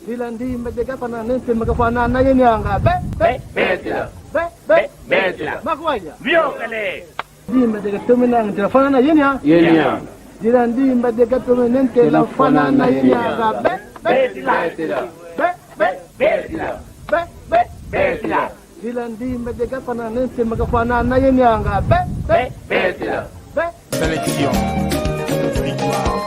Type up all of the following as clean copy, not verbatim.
Dilandi mbedega pana nente magafana na yenyanga makwaya Viokale. di mbedega tumina ngita fana na yenya Dilandi mbedega tumina nente la fana na yenyanga Dilandi mbedega pana nente magafana na yenyanga Sélection. Victoire.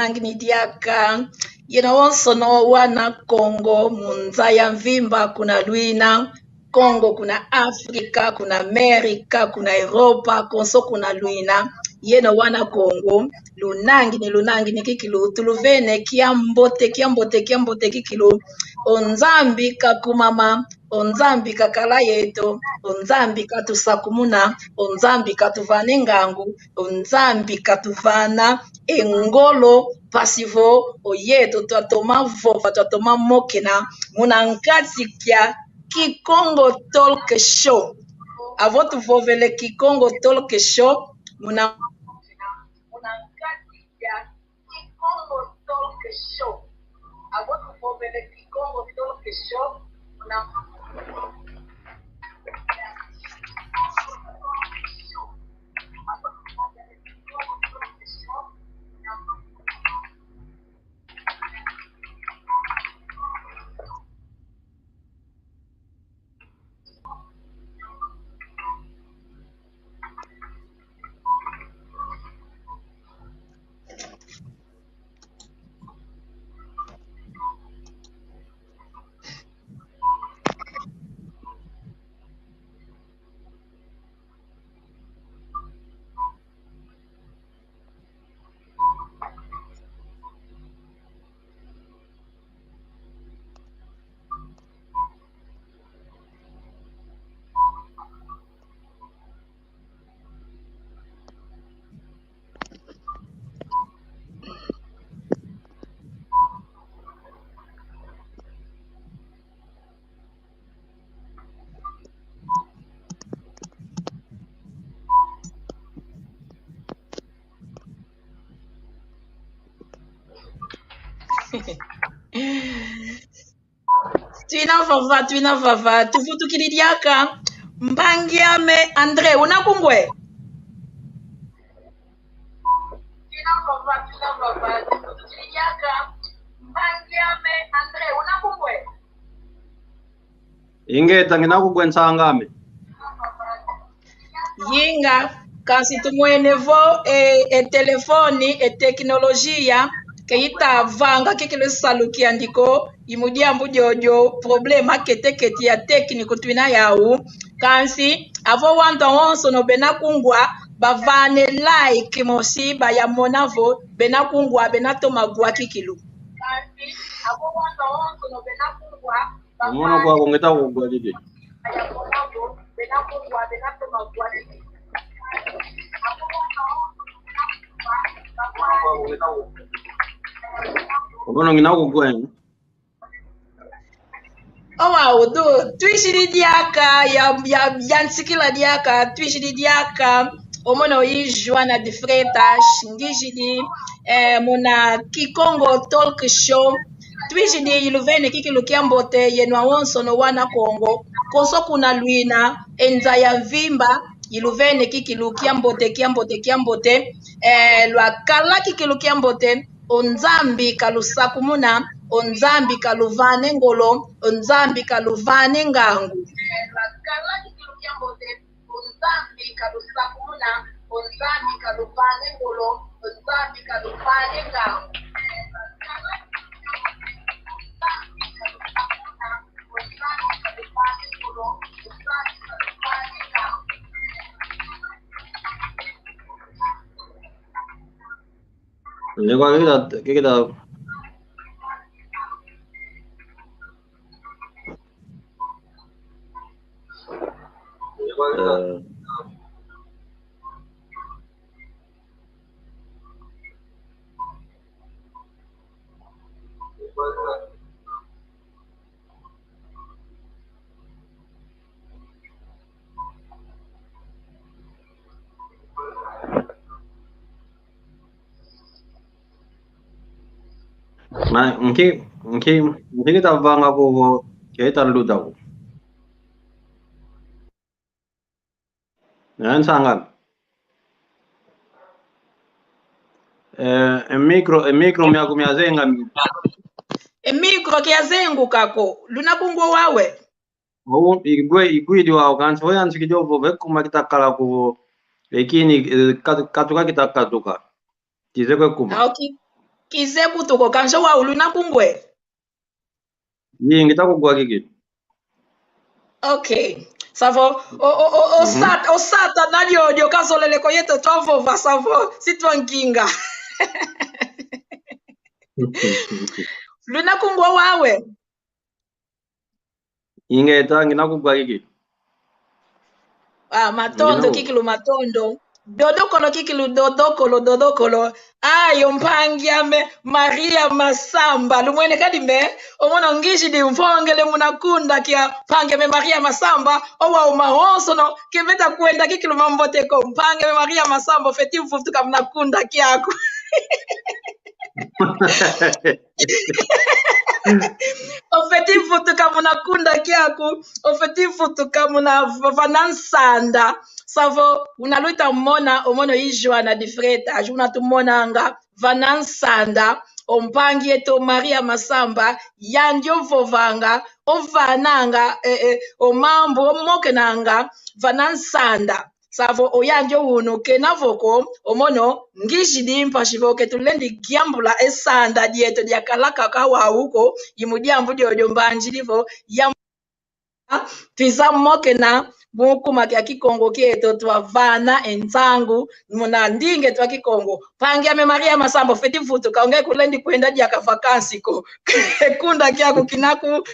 lunangini diaka yena wonsono wana Kongo munza ya mvimba kuna Luina Kongo kuna Afrika kuna Amerika kuna Europa konso kuna Luina yena wana Kongo lunangini kikilu tuluvene kiambote kikilu onzambi kakumama onzambi kakala yeto onzambi katusakumuna onzambi katuvana engangu onzambi katuvana engolo pasivo oyeto twatoma vova twatoma mokena muna nkati kya Kikongo Talk Show avo tuvovele Kikongo Talk Show muna nkati kya Kikongo Talk Show avo tuvovele Kikongo Talk Show muna Twina vava tuvutukilidiaka mbangiame Andre unakungwe Ingeta nginakugwe nsangame yinga kasi tumwenevo telefoni teknolojia keita vanga kekele salukia ndiko imudia mbujojo problema keteketi ya tekniko twina yau kansi avo wanda wonso no benakungwa bavane like mosi bayamonavo benakungwa benatomagwa kikilu kansi avo wanda wonso no benakungwa Mwana kwa ngeta kugwa dide bayamonavo benakungwa benatomagwa kikilu Obono nginakugwa Odo twishiri diaka ya nsikila diaka twishiri diaka omono yijwa na difreta shingishidi muna Kikongo Talk Show twishidi iluvene kikilukia mbote yenwa wonso no wana Kongo konso kuna Luina enza ya vimba iluvene kikilu kiambote lwa kala kikilu kiambote onzambi kalusaku muna onzambi kaluvane ngolo onzambi kaluvane ngangu lwa kala kikilu kiambote onzambi kalusaku muna onzambi kaluvane ngolo onzambi kaluvane ngangu ¿Qué queda? Nah, mungkin kita bang aku kita lu tahu. Jangan sangat. Micro miaku miazenga. Micro kiazengu kako. Luna bungo wawe. Igwe wao kan so yan sikijobo bekuma kitakala ku lakini katuka kitakatuka. Kizekwe kuma. Okay. Kizebu tuko kanso wa uluna bungwe. Yingi takugwa kiki. Okay. Savo osata nalio dio kasolele ko yeto twavo va savo sitwanginga. Luna kumbwa wawe. Inge tangi nakugwa kiki. Matondo kikilu matondo. Dodokolo kikilu dodokolo. Ayo mpangiame Maria Masamba. Lumwene kadime. Omono ngishi di mfongele munakunda kia pangiame Maria Masamba. Owa umahoso no. Kemeta kuenda kikilu mamboteko. Mpangiame Maria Masamba. Feti mfutuka munakunda kiaku. Ofeti futuka munakunda kiaku. Ofeti futuka muna vanansanda. Savo unaluita mona omono ijwa na difreta juna tumona nga vanansanda ompangi eto Maria Masamba yandio vovanga ovananga omambo omoke nanga vanansanda savo oyandio uno kenavoko omono ngishidi mpashivoke tulendi giambula esanda dieto diakalaka kawa huko yimudiambu dio mbanjilivo ya twiza moke na Mukuma kia kikongo kieto twa vana enzangu muna ndinge twa kikongo pangiame Maria Masamba feti futu kaonge kulendi kwenda dia kavakansi ko kunda kia kukinaku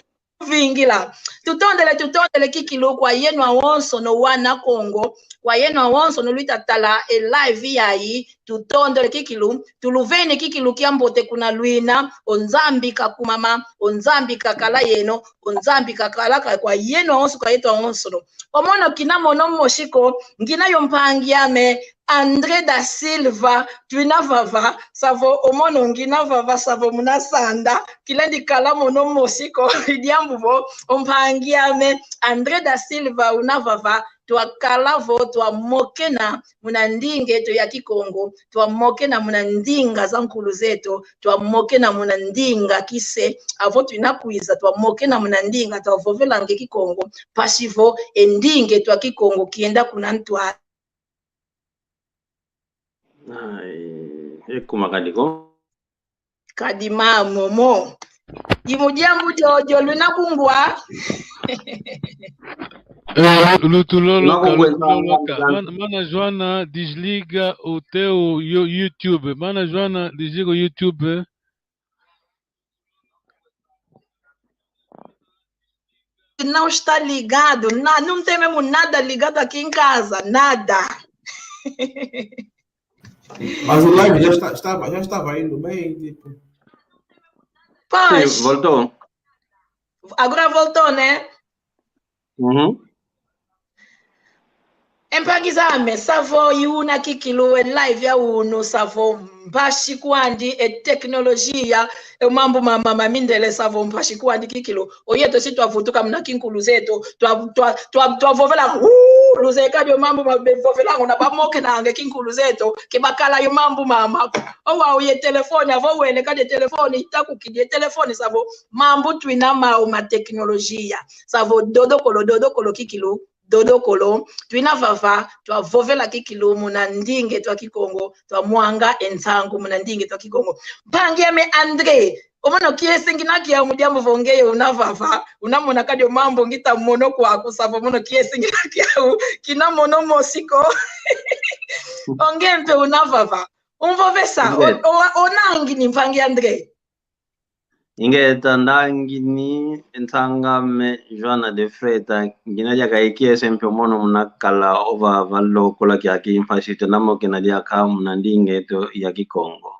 vingila tutondele kikilu kwa yenu awonso no wana Kongo kwa yenu awonso no luita tala e live yayi tutondele kikilu tuluvene kikilu kiambote kuna luina onzambi kakumama onzambi kakala yeno onzambi kakala kwa yenu awonso kwa yetu awonso no omono kinamono moshiko ngina yompangiame André da Silva tuina vava savo omono ngina vava savo munasanda kilendi kala mono moshiko idiambuvo ompangiame André da Silva unavava twakala vo twamokena munandinge to ya kikongo twamokena munandinga za nkulu zetu twamokena munandinga kise avo twinakuiza twamokena munandinga twavovelange kikongo pasivo endinge twa kikongo kienda kuna ntwa ekumakadiko kadima momo imujambu jojo lunakungwa Mana Joana desliga o teu YouTube. Mana Joana desliga o YouTube. Não está ligado, não tem mesmo nada ligado aqui em casa, nada. Mas o live já estava indo bem, tipo. Pois. Sim, voltou. Agora voltou, né? Uhum. Empagizame savo yuna kikilu live ya uno savo mpashi kwandi teknolojia mambo mama mindele savo mpashi kwandi kikilu oyeto si twavutuka mna kinkulu zetu twavovela kinkuluze kadi yo mambo mabevovela ngona bamoke nange kinkuluzeto ke bakala yo mambo mama owa uye telefone avo wele kadi telefone itakukidi telefone savo mambo twina ma teknolojia savo dodo kolo kikilu dodo kolo twina vava twa vovela kikilu muna ndinge twa kikongo twa mwanga ensangu muna ndinge twa kikongo pangia me Andre omono kiesingina kia mudiambo vongeye unavava unamona kadi mambo ngita mono kwa kusavo mono kiesingina kia kina mono mosiko ongempe unavava umvovesa onangi ni mpangi Andre ingeta ndangini ntangame Joana de Freta ngina jaka ikiese mpe mono munakala ova valo kola kia kimpasite namo kina dia kamu nandinge to ya Kikongo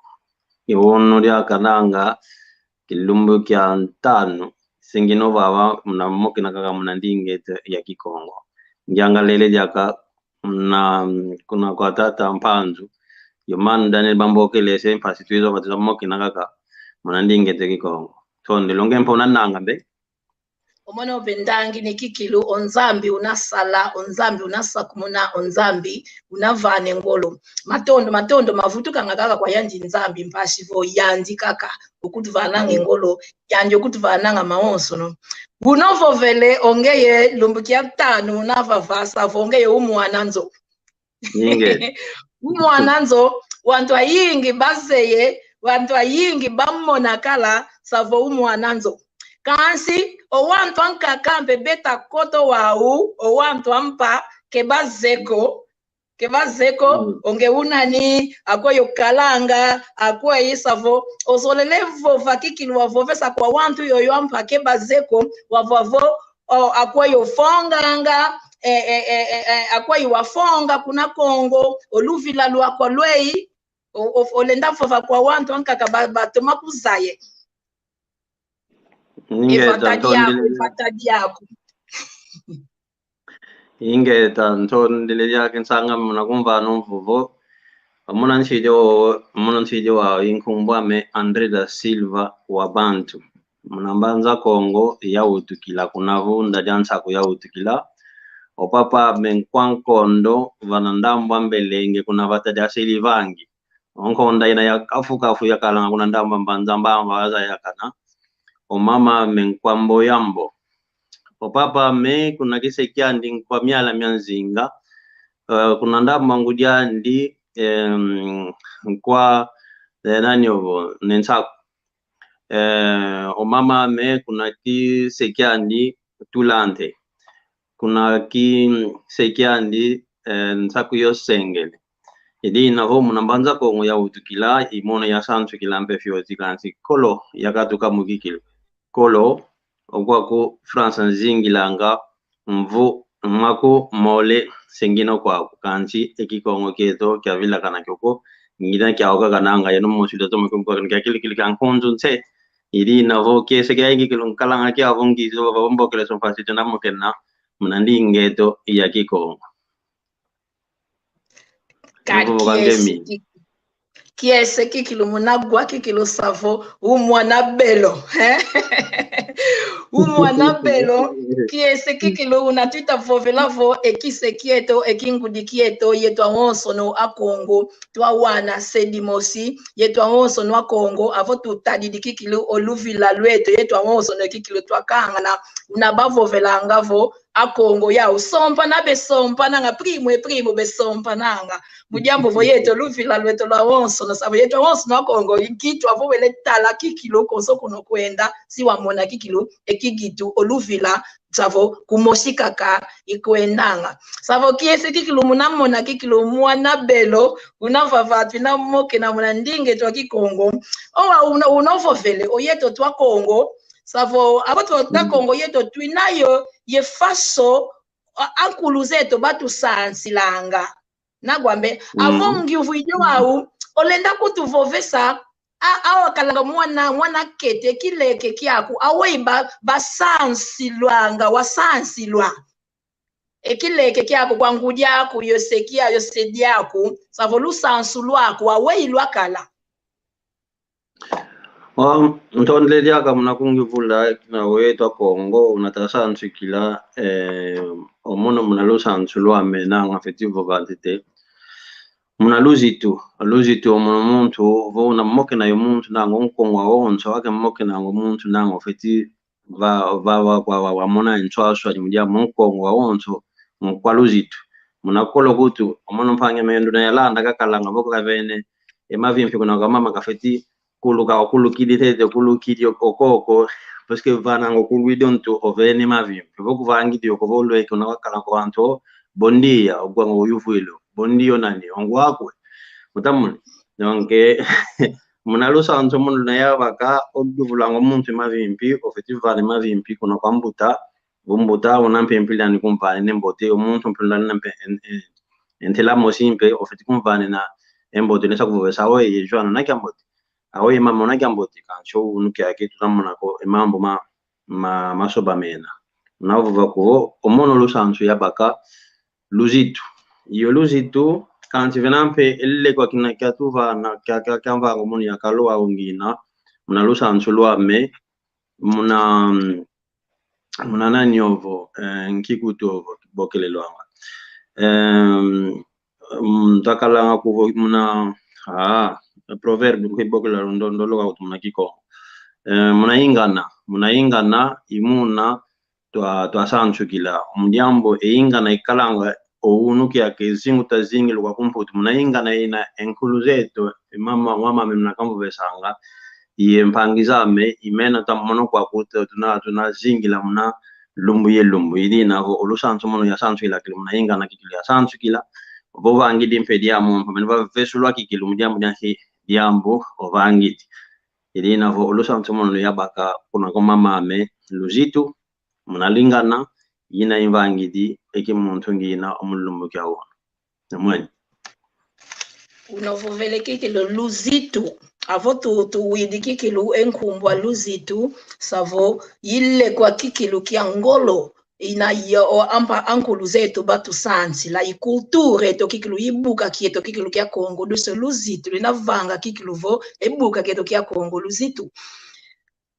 iwono dia kananga kilumbu kia ntano singino baba mnamo kina kaka mnandinge to ya Kikongo ngianga lele jaka na kuna kwa tata mpanzu yoman Daniel Bamboke lese impasite hizo batamo kina kaka mnandinge to Kikongo tonde longe mpa unananga be omono bendangi ni kikilu onzambi unasala onzambi unasakumuna onzambi unavane ngolo matondo mavutu kangakaka kwa yanji nzambi mpashivo yanji kaka ukuti vananga ngolo yanji ukuti vananga maonso no unovo vele ongeye lumbukia tano unavavasa vongeye umwananzo ninge umwananzo wantu ayingi bazeye wantu ayingi bamonakala savo umwananzo kansi owantu ankakambe beta koto wau owantu ampa kebazeko onge unani akoyo kalanga akoyo isavo ozolele vova kikilu wavovesa kwa wantu yoyo ampa kebazeko wavavo akoyo fonganga akoyo wafonga kuna Kongo oluvila lwako lwei olenda vova kwa wantu ankaka batoma kuzaye Inge tanton dileja kensanga muna kumva nomvuvo muna nchijo wa inkumbwa me Andre da Silva wa Bantu muna mbanza Kongo ya utukila kuna vunda jansa ku ya utukila opapa menkwankondo vanandamba mbelenge kuna vataja silivangi onkonda ina ya kafu ya kalanga kuna ndamba mbanza mbamba ya kana omama menkwambo yambo opapa me kuna kise kyandi kwa miala myanzinga kuna ndamba ngudia ndi kwa nani ovo nensaku omama me kuna kise kyandi tulante kuna kise kyandi nsaku yosengele idi navo munambanza Kongo ya utukila imono ya santu kilampe fioti kansi kolo yakatuka mugikilo kolo okwako France nzingilanga mvu mako mole sengino kwa kansi ekikongo keto kya vila kana kyoko ngina kya oka kananga yeno mosuda to mko kya kili kankonzo nse idi navo kese kya ngikilo kalanga kya vongi zo bombo kele son fasite na mokena munandi ngeto ya Kikongo kiese kikilu munagwa kikilu savo umwana belo umwana belo kiese kikilu unatwita vovelavo ekise kieto ekingudi kieto yetu awonso no akongo twa wana sedimosi yetu awonso no akongo avo tutadidi kikilu oluvila lweto yetu awonso no kikilu twa kangana unabavovelangavo akongo ya usompa na besompa nanga primo besompa nanga mujambo voyeto luvila lweto la wonso no sabo yeto wonso no Kongo ikitu avo wele tala kikilo konso kuno kwenda si wamona kikilo ekigitu oluvila savo kumoshikaka ikwendanga savo kiese kikilo munamona kikilo mwana belo unavavatu na moke na muna ndinge twa Kikongo owa unovovele oyeto twa Kongo savo abato twa Kongo yeto twinayo yefaso ankuluzeto batu sansilanga nagwambe avongi uvuijo wau olenda kutuvovesa awa kalanga mwana kete kileke kiaku aweiba basansilwanga wasansilwa ekileke kiaku kwa ngudiaku yosekia yosediaku savolu sansulwaku aweilwa kala Ntondle diaka muna kungivula na wetu a Congo unataka sansu kila omono muna lo sansu lo amena ngafetivo valite muna luzitu omono muntu vo na moke na yo muntu na ngongo onso ake moke na muntu na ngofeti wa mona ntwaso ajimja monkongo onso kwa luzitu muna kolo kutu omono mpange mendo na yalanda kakalanga boko kavene emavimpi kuna mama kafeti kulukidi tete kulukidi okoko parce que vana ngokuluido nto ovene mavimpi voku vangi dio kovolwe kuna wakala kwa anto bondia ogwango yuvuilo bondio nani ongwakwe mutamuni donc munalusa anto mun na yabaka oduvulango muntu mavimpi ofetivale mavimpi kuna kwambuta bombuta unampempila ni kumpane nembote omuntu mpila nampe entela mosimpe ofetikumvane na embote nesa kuvesa we yejwana na kyambote awe mama na kyambote kancho unuke yake tunamona ko emambo masoba mena navuva ko omono lusanso yabaka luzitu iyo luzitu kanti venampe elle kwa kina kyatuva na kyamva ngomono yakalo aungina muna lusanso lwame muna nani ovo nkikuto bokele lwanga takalanga kuvo muna proverbe kwibokela ndolo kwa muna kiko muna ingana imuna twa sanchu kila mdiambo ingana ikalanga ounuki yake zingu tazingi lwa kumputu muna ingana ina enkuluzeto mama mna kambo besanga yempangizame imena tamono kwa kuto tuna zingila muna lumbu ili na olusanso mono ya sanchu ila kila muna ingana kikila sanchu kila bovangi dimpediamo mpamene vesulwa kikilu mdiambo nyansi diambo ovangi ili na olusanso mono yabaka kuna koma mame luzitu munalingana yina invangidi eki muntu ngina omulumbu kyawo namwe unovovele kikilo luzitu avo tu widi kikilu enkumbwa luzitu savo yille kwa kikilu kia ngolo ina yo ampa ankulu zetu batu sansi la ikulture to kikilu ibuka kieto kikilu kia Kongo duso luzitu lina vanga kikilu vo ebuka kieto kia Kongo luzitu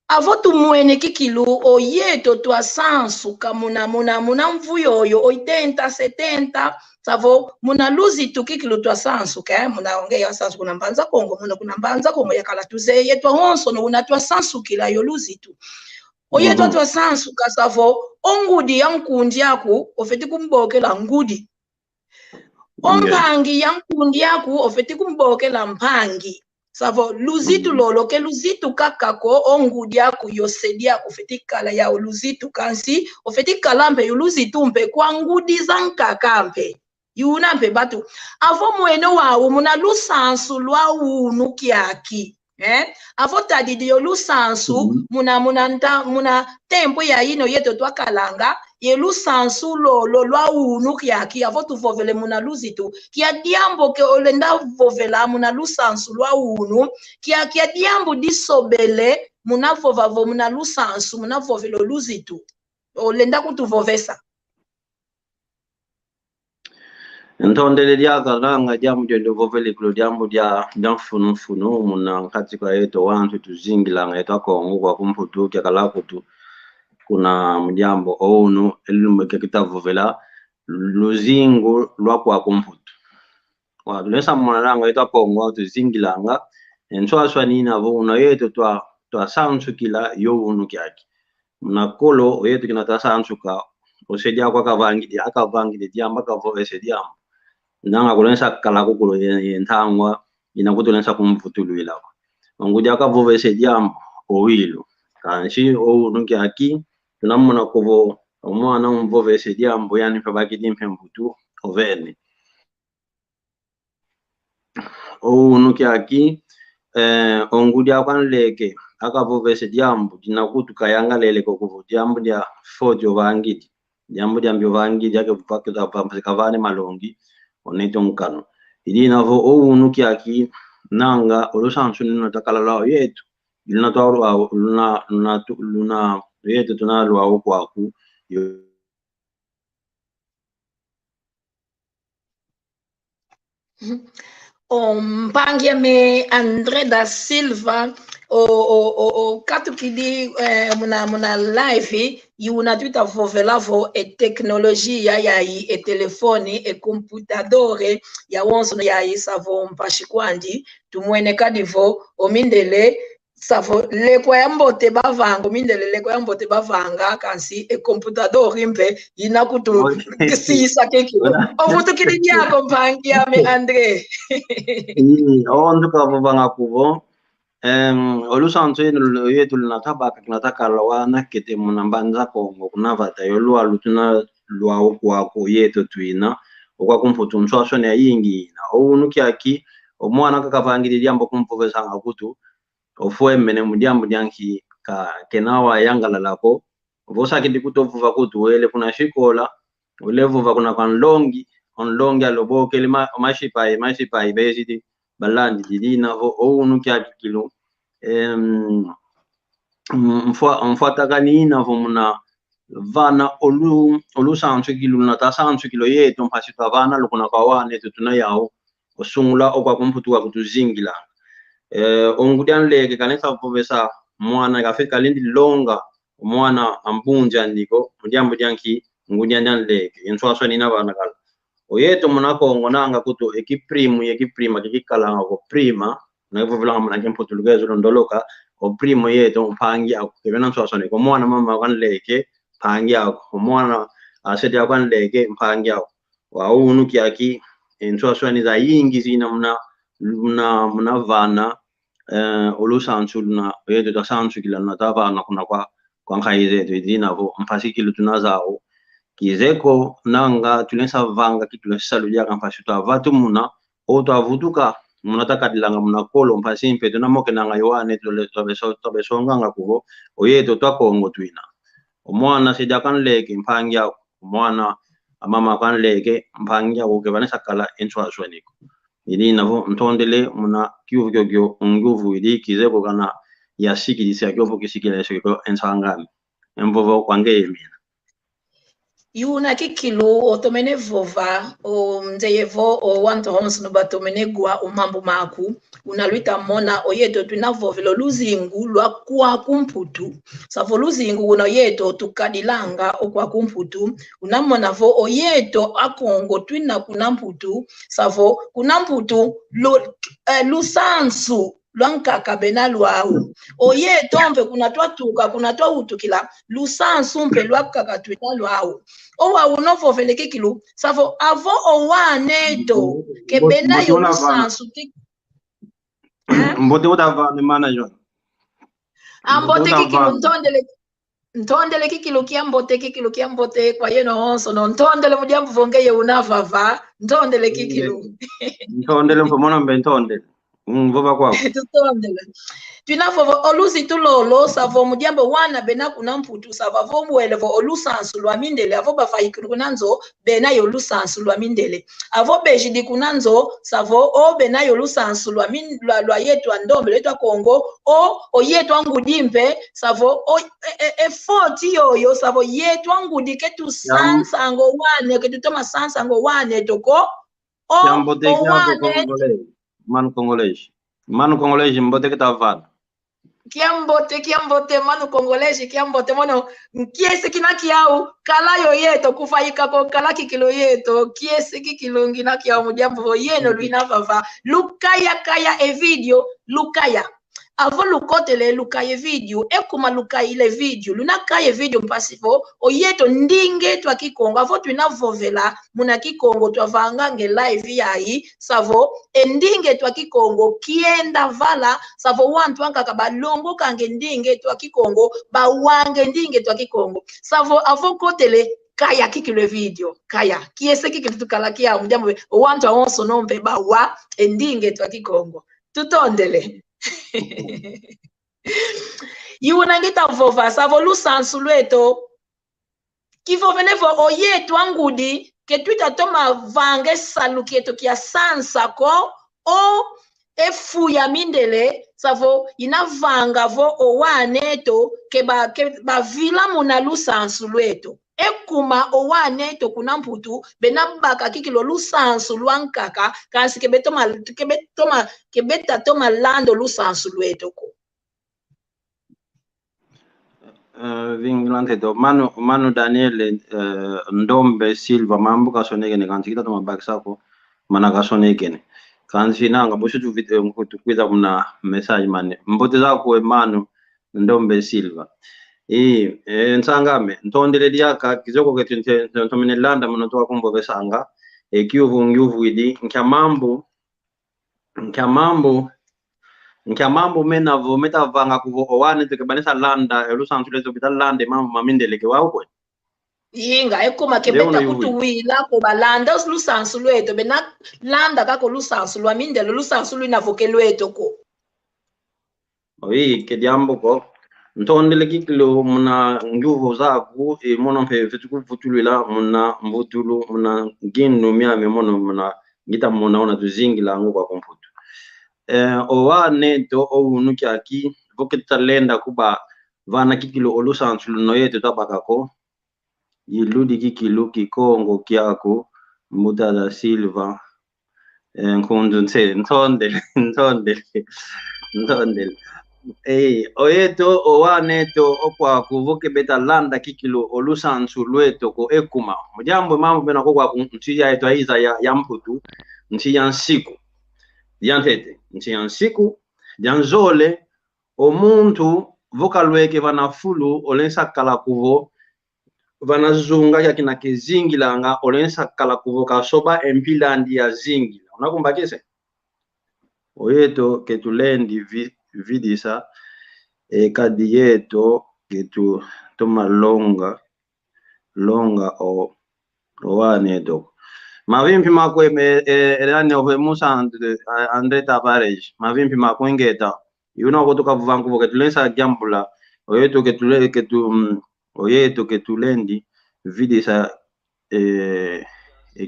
avo tumwene kikilu oyeto twa sansu kamuna muna mvuyoyo 80 70 savo muna luzitu kikilu twa sansu ke muna ongea sansu kuna mbanza Kongo muna kuna mbanza Kongo yakala tuze yetwa honso no una twa sansu kila yo luzitu oyeto twa sansu kasavo ongudi ya nkundi yaku ofeti kumbokela ngudi ompangi ya nkundi yaku ofeti kumbokela mpangi savo luzitu lolo ke luzitu kakako ongudi yaku yosedi yaku ofeti kala ya luzitu kansi ofeti kalampe yu luzitu mpe kwa ngudi zankakampe yuna mpe batu avo mwene wawu muna lusansu lwa unu kiaki avo tadidi yo lusansu muna tempo ya ino yeto twa kalanga ye lusansu lolo lwa unu kiaki avo tuvovele muna luzitu kia diambo ke olenda vovela muna lusansu lwa unu kia diambo disobele muna vovavo muna lusansu muna vovelo luzitu olenda kutuvovesa ntondele diaka nanga jamu jendo vovele kulo jambo dia funu muna katika yeto wantu tuzingilanga yeto Kongo kwa kumputu kia kalakutu kuna mjambo onu elumeke kitavovela luzingo lwa kwa kumputu wa lesa mwananga yeto Kongo tuzingilanga enswaswa nina vo una yeto twa sansu kila yo unu kyaki muna kolo yeto kinata sansu ka osedia kwa kavangi dia akavangi dia mbaka vo esedia nanga kulensa kala kukulo yentangwa inakutolensa kumvutulwila ongudia akavova esedia owilo kanshi unu kyaki tunamona kuvo omwana umvove esedia yani pabaki dimpe mvutu ovene unu kyaki ongudia kwanleke akavova esedia dinakutu kayanga lele kuvo diambo dia fojo vangidi diambo dia mbyo vangidi yake vupakita pamsikavane malongi oneto nkano ili navo unu kyaki nanga olusansu nina takala lao yetu ilina twaru luna yetu tunalwa okwaku Mpangia me André da Silva o katu kidi muna live yuna tuita vovela vo e teknolojia ya e telefoni e computadore ya wonso ya savo mpashikwandi tumwene kadivo omindele savo lekwa ya mbote bavanga omindele lekwa ya mbote bavanga kansi e computadore impe ina kutu kisisa kekilo ovutu kidi yako mpangi ya me Andre ondu ka vanga kuvo olusanzo yetu linatabaka kinataka lawana kete munambanza kongo kunavata yolua lutuna lwa ukwako yetu tuina okwa kumputu mswasho ne yingi na ounuki aki omwana kakavangiriria mbo kumpuvesa ngakutu ofue mene mudiambo dyanki ka kenawa yangala lako vosa kidi kutovuva kutu wele kuna shikola ulevuva kuna kanlongi onlongi aloboke lima mashipai bezidi balandi didina ounuki aki kilo mfuatakanina vomuna vana olu sansu kilo na ta sansu kilo yetu mpasitwa vana lukuna kawane tutuna yao osungula okwa kumputuwa kutuzingila ongudian leke kanesa povesa mwana kafika lindi longa mwana ambunja ndiko mudiambo dyanki ngudian leke enswaso nina vana kala oyeto munakongo nanga kutu ekiprima kikikalanga ko prima na hivyo vila mwana kempo tulugezo ndoloka o primo yeto mpangi ako kebena nswasone ko mwana mama kan leke mpangi ako mwana aseti kan leke mpangi ako wa unu kiaki nswasone za yingi zina muna vana olusansu na yeto ta sansu kila na tavana kuna kwa nkaize to idina vo mpasi kilo tunazao kizeko nanga tulensa vanga kitulensa ludia kan pasito vatu muna oto avutuka munataka dilanga munakolo mpasi mpeto na moke nanga yoane tobeso nganga kugo oyeto twakongo tuina omwana sida kan leke mpangya omwana amama kan leke mpangya ko vanesa kala enswa niko ili navo ntondele muna kyuvyo nguvu ili kizeko kana yasiki disakyo kisikile siko ensangami emvovo kwange yemina yuna kikilo otomene vova o mzeyevo o wanto hons no batomene gua o mambo maku unaluita mona oyeto tunavovelo luzingu lwa kwa kumputu savo luzingu una yeto tukadilanga okwa kumputu unamona vo oyeto akongo twina kunamputu savo kunamputu lusansu lwankaka bena lwau oye tombe kuna twa utukila lusansu mpe lwakaka twina lwau owa unovovele kikilu savo avo owaneto ke bena yo lusansu mbote utavane mana jo ambote kikilu ntondele kikilu kia mbote kwa yeno honso no ntondele mujambu vongeye unavava ntondele kikilu ntondele mfomona mbe ntondele vova kwako tutondele tunavovo olusi tulolo savo mujambo wana bena kuna mputu savo vomwele vo olusansu lwa mindele avo bafayikulu kunanzo bena yo lusansu lwa mindele avo bejidi kunanzo savo o bena yo lusansu lwa yetu andombe letu Kongo o yetu angudimpe savo o efoti yoyo savo yetu angudi ketu sansa ango wane ketu toma sansa ango wane toko o wane manu congolese mbote kitavana kiambote manu congolese kiambote mono kiesi kina kiau kala yo yeto kufayika ko kala kikilo yeto kiesi kikilungi na kiau mujambo yeno luina vava lukaya kaya e video lukaya avo lukotele lukaye video ekuma lukaile video lunakaye video mpasifo oyeto ndinge twa kikongo avo twinavovela muna kikongo twavangange live yayi savo endinge twa kikongo kienda vala savo wantu wankaka balongo kange ndinge twa kikongo bawange ndinge twa kikongo savo avo kotele kaya kikile video kaya kiese kikitukala kia mjambo wantu awonso nombe bawa endinge twa kikongo tutondele yiwunangita vova savo lusansu lweto kivovenevo oyetu angudi ketwita toma vange salu kieto kia sansa ko o efu ya mindele savo inavanga vo owaneto ke ba vila muna lusansu lweto ekuma owaneto kuna mputu benabaka kikilo lusansu lwankaka kansi kebeta toma lando lusansu lweto ko Vinglante do Manu Daniel Ndombe Silva mambo kasonege ne kanti kita tuma baksako mana kasonege ne kanti nanga bushu tu video mkutu kwida mna message mane mbote zako Manu Ndombe Silva nsangame ntondele diaka kizoko ketu ntomine landa mnotoa kumbo besanga kyuvu idi Nkyamambo menavo metavanga kuvo owane tukebanisa landa elusantu lezo bita lande mambo mamindele ke wako yinga ekoma kebeta kutuwila ko balanda lusansu lweto bena landa kako lusansu lwa mindele lusansu lwinavoke lweto ko oyi kediambo ko ntondele kikilo muna nguvu zaku mono mpe fetuku futulila muna mbutulu muna ginu miame mono muna gita muna ona tuzingila ngo kwa komputu owane to ounuki aki voketa lenda kuba vana kikilo olusansu no yetu tabakako yiludi kikilo kikongo kyako muda da Silva nkundu ntondele oyeto owane to okwa kuvoke beta landa kikilo olusansu lweto ko ekuma mujambo mambo bena ko kwa ntiya yetu aiza ya mputu ntiya nsiku diantete ntiya nsiku dianzole omuntu vokalweke vanafulu olensa kala kuvo vanazunga yakina kezingilanga olensa kala kuvo kasoba empilandi ya zingila unakumbakise oyeto ketulendi vidisa kadi yeto ketu toma longa o wane to mavimpi makwe elani ove musa Andre Tavares mavimpi makwengeta yuna kutoka vuvangu ketulensa jambula oyeto ketulendi vidisa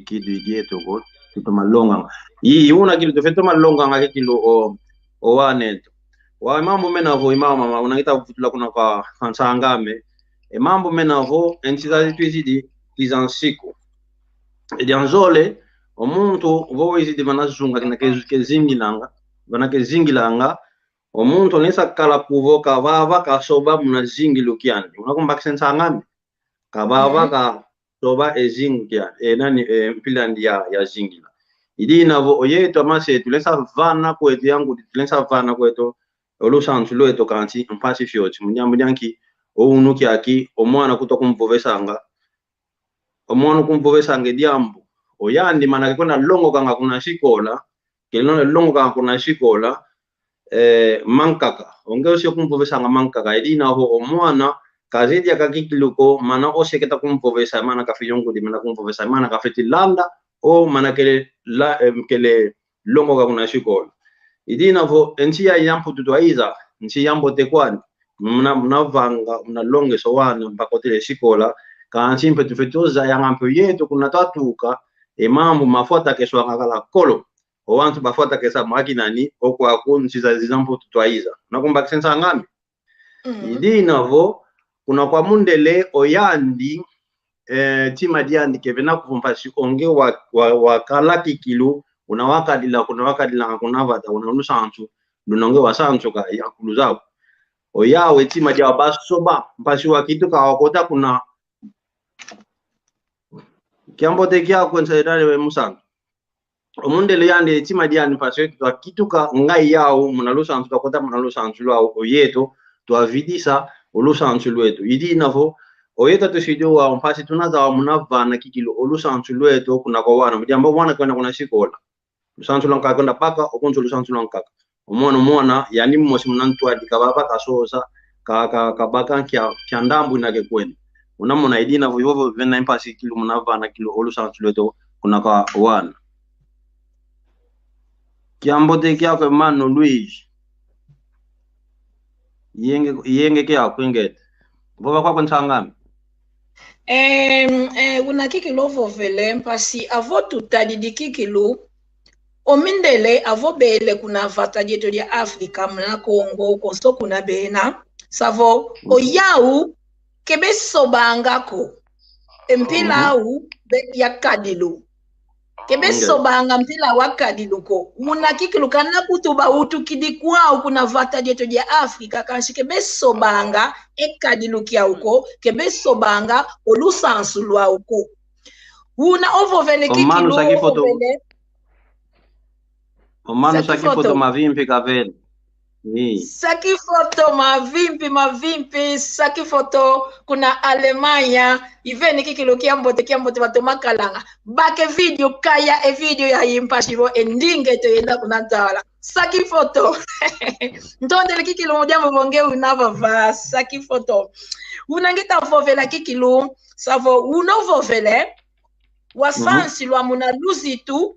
kidi yeto ko toma longa yuna kilo tofeto malonga ngake kilo o wane to wa mambo menavo imama unangita kufutula kuna kwa fansangame mambo menavo entiza twizidi kizansiku edianzole omuntu voizidi vanazunga kina kezingilanga omuntu nesa kala kuvoka vava kasoba munazingilo kyandi unakumbakisa nsangame kabava ka soba ezingu kyandi nani mpilandi ya zingila idi navo oyeto amase tulensa vana kwetu yangu tulensa vana kwetu olusantu lweto kanti mpasi fyoti munyambo nyanki ounuki aki omwana kutokumvovesanga diambo oyandi manake kona longo kanga kuna shikola kelone longo kanga kuna shikola mankaka ongeosio kumvovesanga mankaka edina ho omwana kazidi akakikiluko mana oseketa kumvovesa mana kafiyongo di mana kumvovesa mana kafeti landa o mana kele longo kanga kuna shikola idina vo entia yampu tutwaiza nchi yambo tekwani mnavanga mnalonge sowana mpakotele shikola kanchi mpe tufetoza yangampo yetu kuna tatuka mambo mafuata kesho ngakala kolo owantu bafuata kesa makinani okwa kunchi za zizampo tutwaiza nakumba kisensa ngami idina vo kuna kwa mundele oyandi tima diandi kevena kufumpasi onge wakalaki kilo kuna wakadila kuna vata unanusantu dunonge wasantu ka yakuluzao oyawe tima dia basoba mpasi wakitu ka wakota kuna kiambote kya kwensaidale we musantu omundele yande tima diani mpasi wakitu ka ngai yao munalusantu takota munalusantu lwa oyeto twavidisa olusantu lwetu idi navo oyeta tusidio wa mpasi tunaza wa munavana kikilo olusantu lwetu kuna kwa wana mjambo wana kwenda kuna shikola lusantu lanka kwenda paka okunzo lusantu lanka omwana yani mmosi munantwa dikababa kasosa kabaka kya ndambu nake kwenda unamona idina voivo vena impasi kilo munavana kilo olusantu lwetu kuna kwa wana kiambote kyako Manu Luis yenge kya kwingeta bova kwa nsangame una kikilo vovele mpasi avo tutadidi kikilo omindele avo bele kuna vata jeto ya Afrika mna Kongo konso kuna bena savo oyau kebe sobangako empila au ya kadilo Kebe sobanga mpila wakadi luko. Muna kikiluka na kutuba utu kidikwa ukuna vata dieto dia Afrika. Kanshi kebe sobanga ekadi lukia uko. Kebe sobanga olusansu lua uko. Una ovo vele kikilu ovo vele. Omano saki foto mavimpi kavele. Saki foto mavimpi saki foto kuna Alemanya iveni kikilu kiambote watu makalanga bake video kaya video ya yimpashiro endinge to yenda kunantala saki foto ndondele kikilu mujambo bonge unavava saki foto unangita vovela kikilu savo unovovele wasansi lwa muna luzitu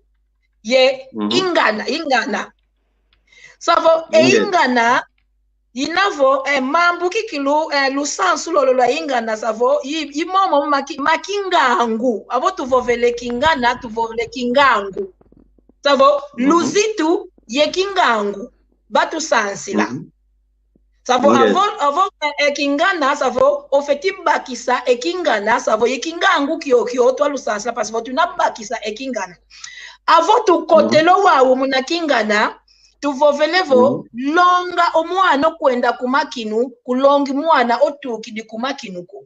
ye ingana savo ingana inavo mambu kikilu lusansu lolo la ingana savo imomo makingangu avo tuvovele kingana tuvovele kingangu savo luzitu ye kingangu batu sansila savo avo kingana savo ofeti bakisa ekingana savo ye kingangu kyo to lusansila pasavo tunabakisa ekingana avo tukotelo wawo munakingana tuvovelevo longa omwana kwenda kumakinu kulongi mwana otukidi kumakinuko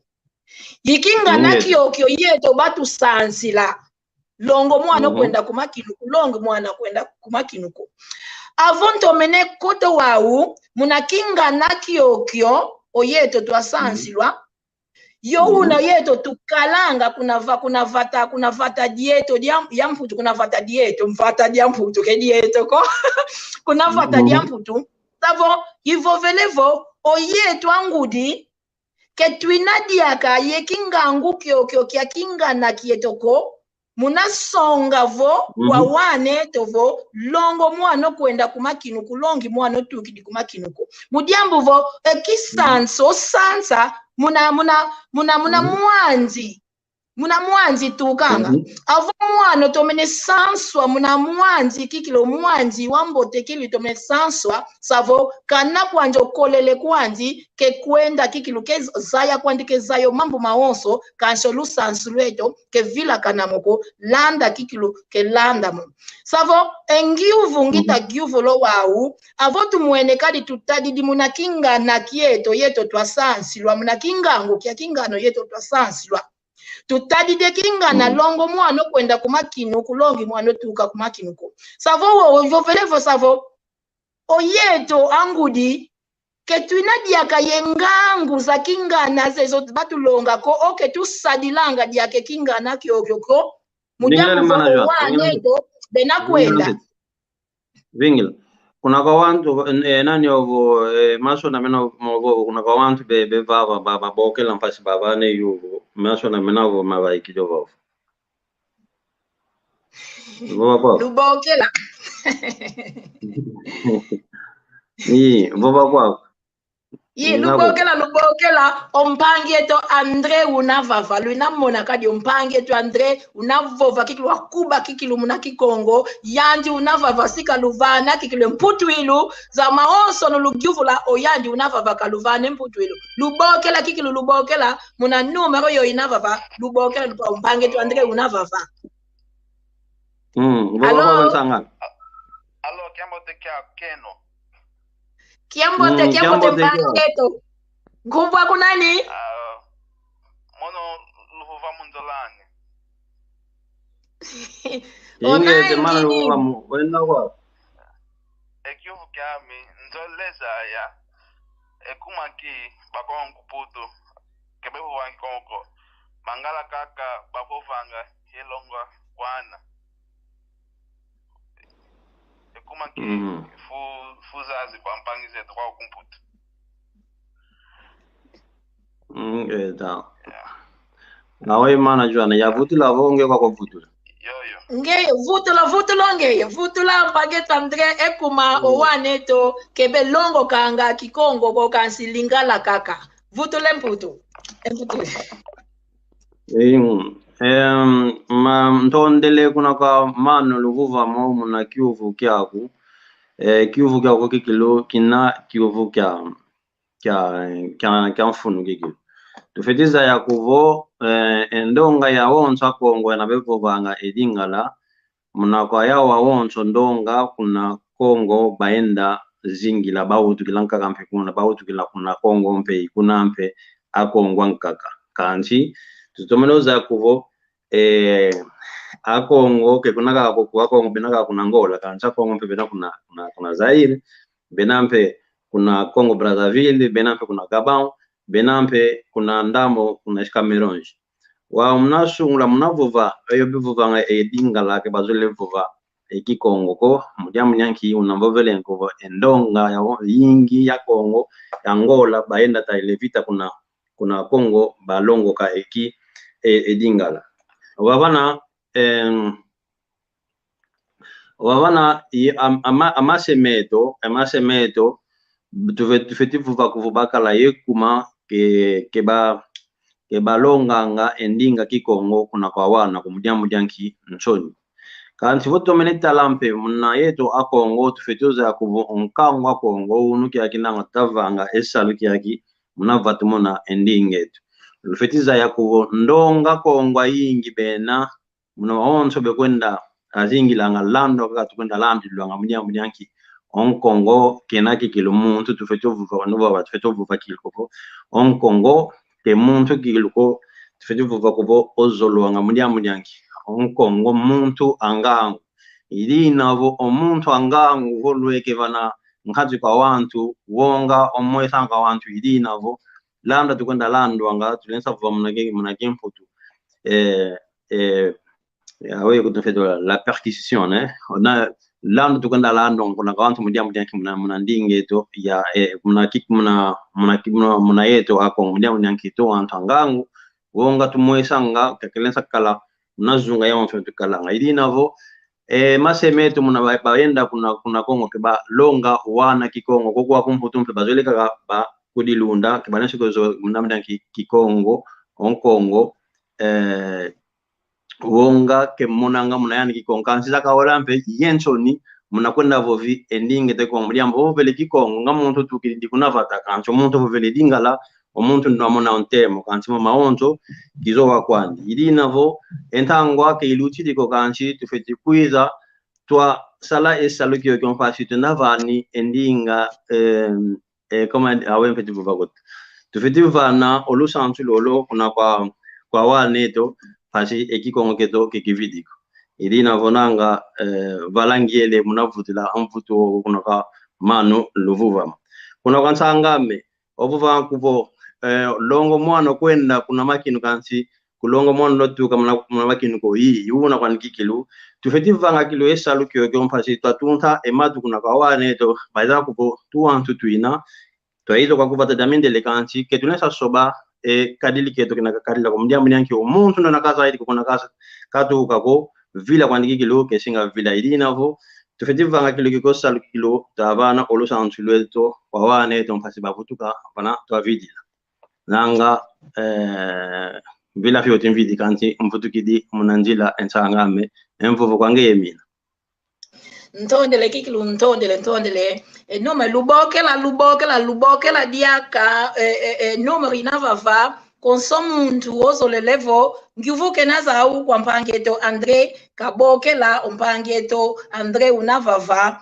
yikingana kyokyo yeto batu sansila longo mwana kwenda kumakinu kulongi mwana kwenda kumakinuko avonto mene koto wawu munakingana kyokyo oyeto twasansilwa yo una yeto tukalanga kuna vata dieto ya mputu kuna vata dieto mvata dia mputu ke dieto ko kuna vata dia mputu savo ivovelevo oyeto angudi ke twinadiaka ye kingangu kyokyo kya kingana kietoko muna songa vo wawane tovo longo mwana kwenda kumakinu kulongi mwana tukidi kumakinuko mudiambo vo kisanso sansa muna mwanzi tukanga avo mwana tomene sanswa muna mwanzi kikilo mwanzi wambote kili tomene sanswa savo kana kwanja kolele kwanzi ke kwenda kikilo ke zaya kwandike zayo mambo maonso kansho lusansu lweto ke vila kanamoko landa kikilo ke landa mo savo engiuvu ngita giuvu lo wawu avo tumwene kadi tutadidi muna kinga na kieto yeto twasansilwa muna kingango kia kingano yeto twasansilwa tutadide kingana longo mwana kwenda kumakinu kulongi mwana tuka kumakinuko savo wo velevo savo oyeto angudi ketwinadiaka yengangu za kingana zezo batulonga ko oke tusadilanga diake kingana kyokyo mujamu waneto benakwenda vingila kuna kwa wantu nani ovo maso na mena mogo kuna kwa wantu be vava baba bokela mpasi baba ne yugo maso na mena vo mava ikijovo lubokela vova kwa lubokela ompangieto Andre unavava luina mona kadi ompangieto Andre unavova kikilu wakuba kikilu muna kikongo yandi unavava sika luvana kikilu mputu ilu za maonso no lugyuvula oyandi unavava kaluvane mputu ilu lubokela kikilu lubokela muna numero yo inavava lubokela lupa ompangieto Andre unavava Alo kiambo te kia keno Kiambote mpangeto. Nguvu kunani? Mono luva mundolani. Inge temana luva wenda kwa. Ekiuvu kiami nzoleza ya ekumaki bakongu putu kebebu wankoko mangala kaka babovanga yelonga kwana. Ekumaki fuzazi kwa mpangize kwa kumputu. Da. Nawe mana jwana ya vutula vonge kwa vutula. Nge vutula mpageto Andre ekuma owaneto kebe longo kanga kikongo ko kansilingala kaka. Vutule mputu. Ntondele kuna kwa mano luvuva mo na kiuvu kyaku kiuvu kyako kikilo kina kiuvu kya mfunu kikilo tufetiza ya kuvo endonga ya wonsa kongo na bevo banga edingala muna kwa yao wawonso ndonga kuna Kongo baenda zingi la bautu kilanka kampe kuna bautu kila kuna Kongo mpe ikuna mpe akongwa nkaka kanchi tutomenoza kuvo akongo ke kunaka kwa Kongo benaka kuna Angola kancha Kongo mpe bena kuna Zaire benampe kuna Congo Brazzaville benampe kuna Gabon benampe kuna ndamo kuna Cameroon wa mnasungula mnavuva eyo bivuva nga edinga lake bazole vuva Kongo ko mudiamu nyanki unambovele nkovo endonga ya yingi ya Kongo ya Angola baenda ta ilevita kuna Kongo balongo ka edingala wabana amasemeto tufeti vuva kuvubaka la yekuma ke balonganga endinga Kongo kuna kwa wana kumudiamu nyanki nchoni kanti voto meneta lampe muna yeto akongo tufetoza kuvo onkango akongo unuki akinanga tavanga esaluki yaki muna vatumona endingetu lufetiza ya kuvo ndonga kongo yingi bena muna onso bekwenda azingi langa lando kaka tukwenda landi lwanga munyanki onkongo kenaki kilumuntu tufetovuva wanuva tufetovuva kilkoko onkongo ke muntu kilko tufetovuva kuvo ozolwanga munyanki onkongo muntu angangu ili navo omuntu angangu volweke vana nkhazi kwa wantu wonga omwesanga wantu ili navo landa tukwenda lando anga tulensa vuva munake mputu awe kutufeto la perquisition ona lando tukwenda lando kuna wantu mundiamu muna ndingeto ya muna yeto ako mundiamu nyanki to wantu angangu wonga tumwesanga kakelensa kala nazunga ya mfetu kalanga ili navo masemeto muna baenda kuna Kongo ke ba longa wana Kongo kokwa kumputu mpe bazoleka ba kudilunda ke banesho kozo munamda Kongo Kongo wonga ke munanga munayani Kongo kansiza kawala mpe yensoni munakwenda vovi endinge te Kongo mdiambo vele Kongo ngamuntu tukidi kunavata kancho muntu vele dingala omuntu ndamona ontemo kanti maonzo kizowa kwandi ili navo entangwa ke iluti ko kanchi tufeti kuiza twa sala esaluki yo konfasi tunavani endinga kama awe mpeti vuvagot tufeti vana olusantu lolo kuna kwa waneto pasi Kongo keto kekividiko ili navonanga valangiele munavutila amfuto kuna ka mano luvuva kuna kansangame ovuva kuvo longo mwana kwenda kuna makinu kansi kulongo mwana lotuka muna makinu ko yuna kwa nikikilu tufeti vanga kilo esalu kyo mpasi tatunta ematu kuna kwa wane to baiza kupo tuantu tuina to hizo kwa kupata daminde le kansi ketunesa soba kadili keto kina kadila kwa mdiamu nyanki omuntu ndo nakaza hidi kuna kasa katu kako vila kwa nikikilu kesinga vila ili navo tufeti vanga kilo kiko salu kilo tabana olosa antulweto kwa wane to mpasi bavutuka bana to vidila nanga vila fio timvidi kanti mfutukidi munanjila ensangame emvuvu kwange yemina ntondele kikilu ntondele nome lubokela diaka nome rinavava konsomuntu ozolelevo ngivuke nazau kwa mpangeto Andre kabokela mpangeto Andre unavava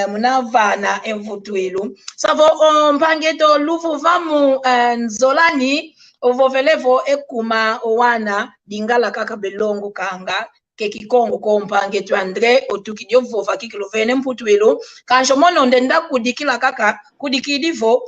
munavana emvutuilu savo mpangeto luvuvamu nzolani ovovelevo ekuma owana dingala kaka belongo kanga Kongo ko mpangeto Andre otukidio vova kikilovene mputuilu kanjo mono ndenda kudikila kaka kudikidivo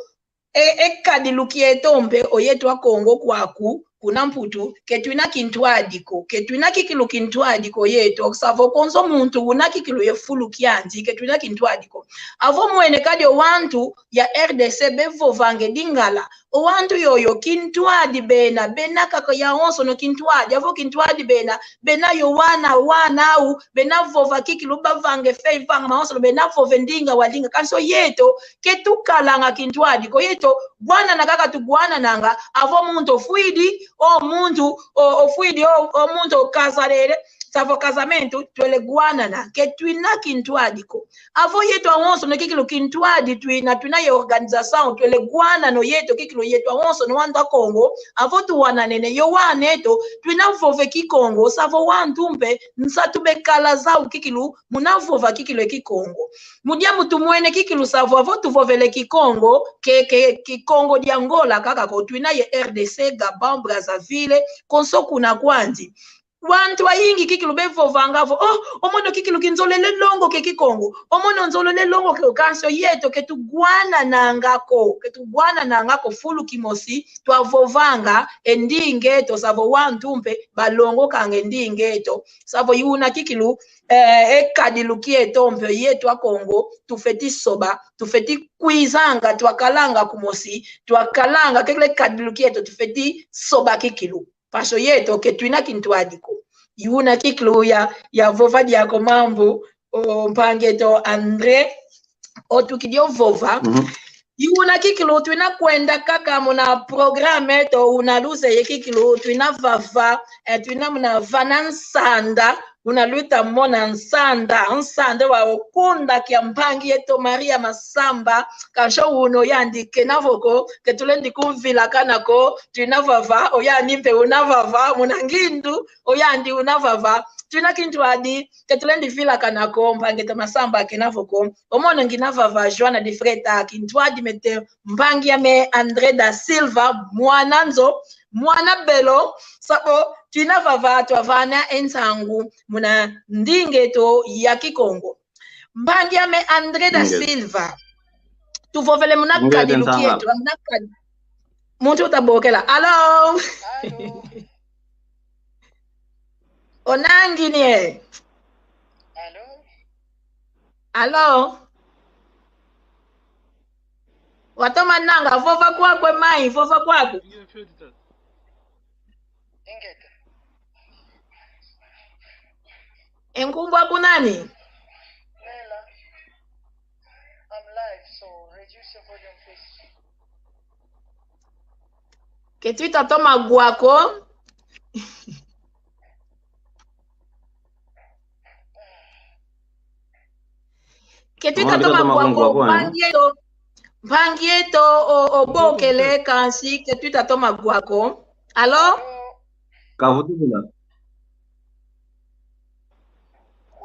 ekadilukie tombe oyetwa Kongo kwaku kuna mputu ketwina kintuadiko ketwina kikilu kintuadiko yeto savo konzo muntu una kikilu yefulu kianzi ketwina kintuadiko avo mwene kadi wantu ya RDC bevo vange dingala wantu yoyo kintuadi bena kaka ya onso no kintuadi avo kintuadi bena yo wana au bena vova kikilu bavange feivanga maonso bena vove ndinga walinga kanso yeto ketukalanga kintuadiko yeto bwana nakaka tugwana nanga avo muntu fuidi o muntu ofuidi o muntu kazarere savo casamento twele guanana ke twina kintuadiko avo yetu awonso no kikilo kintuadi twina ye organisation twele guanano yetu kikilo yetu awonso no wanda Kongo avo tuwananene yo waneto twina vove kikongo savo wantumpe nsatube kala zau kikilu munavova kikilo kikongo mudia mutumwene kikilu savo avo tuvovele kikongo kikongo di Angola kaka ko twina ye RDC Gabon Brazzaville konso kuna kwandi wantu wayingi kikilu bevovangavo omono kikilu kinzolele longo ke kikongo omono nzolele longo ke kanso yeto ketugwana nangako fulu kimosi twavovanga endingeto savo wantumpe balongo kange ndingeto savo yuna kikilu ekadilukie tompe yetu a Kongo tufeti soba tufeti kuizanga twakalanga kumosi twakalanga kekele kadilukie to tufeti soba kikilu pasho yeto ketwina kintuadiko yuna kikilu ya vova diako mambo mpangeto Andre otukidio vova yuna kikilu twina kwenda kaka muna programe to unaluze ye kikilu twina vava twina muna vanansanda unaluita mona nsanda wa okunda kia mpangi yeto Maria Masamba kasho uno yandike navoko ketulendi kuvila kanako twinavava oyanimpe unavava munangindu oyandi unavava twina kintu adi ketulendi vila kanako mpangi yeto Masamba kinavoko omono nginavava Joana de Freta kintu adi mete mpangi ya me Andre da Silva mwana belo sabo twina vava twavana ensangu muna ndingeto ya kikongo mpangi ya me Andre da Silva tuvovele muna kadilukietu muntu utabokela alo onangi nie alo watoma nanga vova kwakwe mai vova kwako Ingeta. Enkumbwa kunani? Nela. I'm live, so reduce your volume, please. Ketwita toma guako. Ketwita toma guako. Pangieto obokele kansi ketwita toma guako. Alo? Kavutula.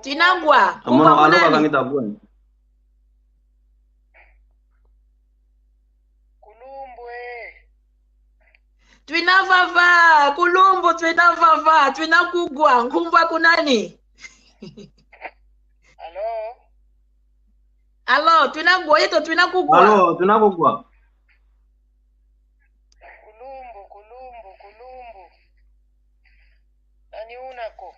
Tinagwa. Amono aloka kangita bwana. Twinavava, kulumbu twinavava, twinakugwa, nkumbwa kunani? Alo? Alo, twinagwa yeto twinakugwa. Alo, twinakugwa. Kulumbu. Nani unako?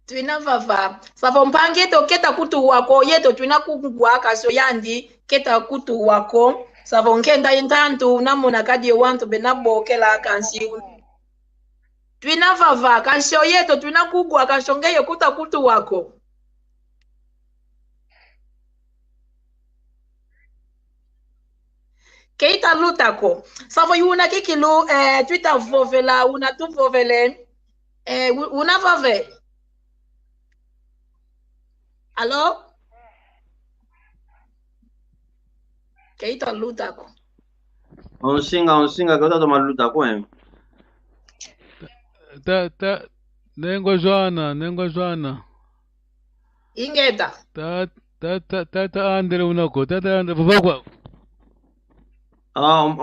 Twinavava. Savo mpangi yeto keta kutu wako, yeto twinakugwa kaso yandi, keta kutu wako. Savo nkenda intantu namuna kadi wantu benabokela kansi. Twinavava kansho yeto twinakugwa kanshongeyo kuta kutu wako. Keita lutako. Savo yuna kikilu twita vovela unatu vovele unavave. Alo? Keita lutako. Onsinga kota toma lutako Nengo Joana. Ingeta. Tata Andre unako. Tata Andre vovakwa.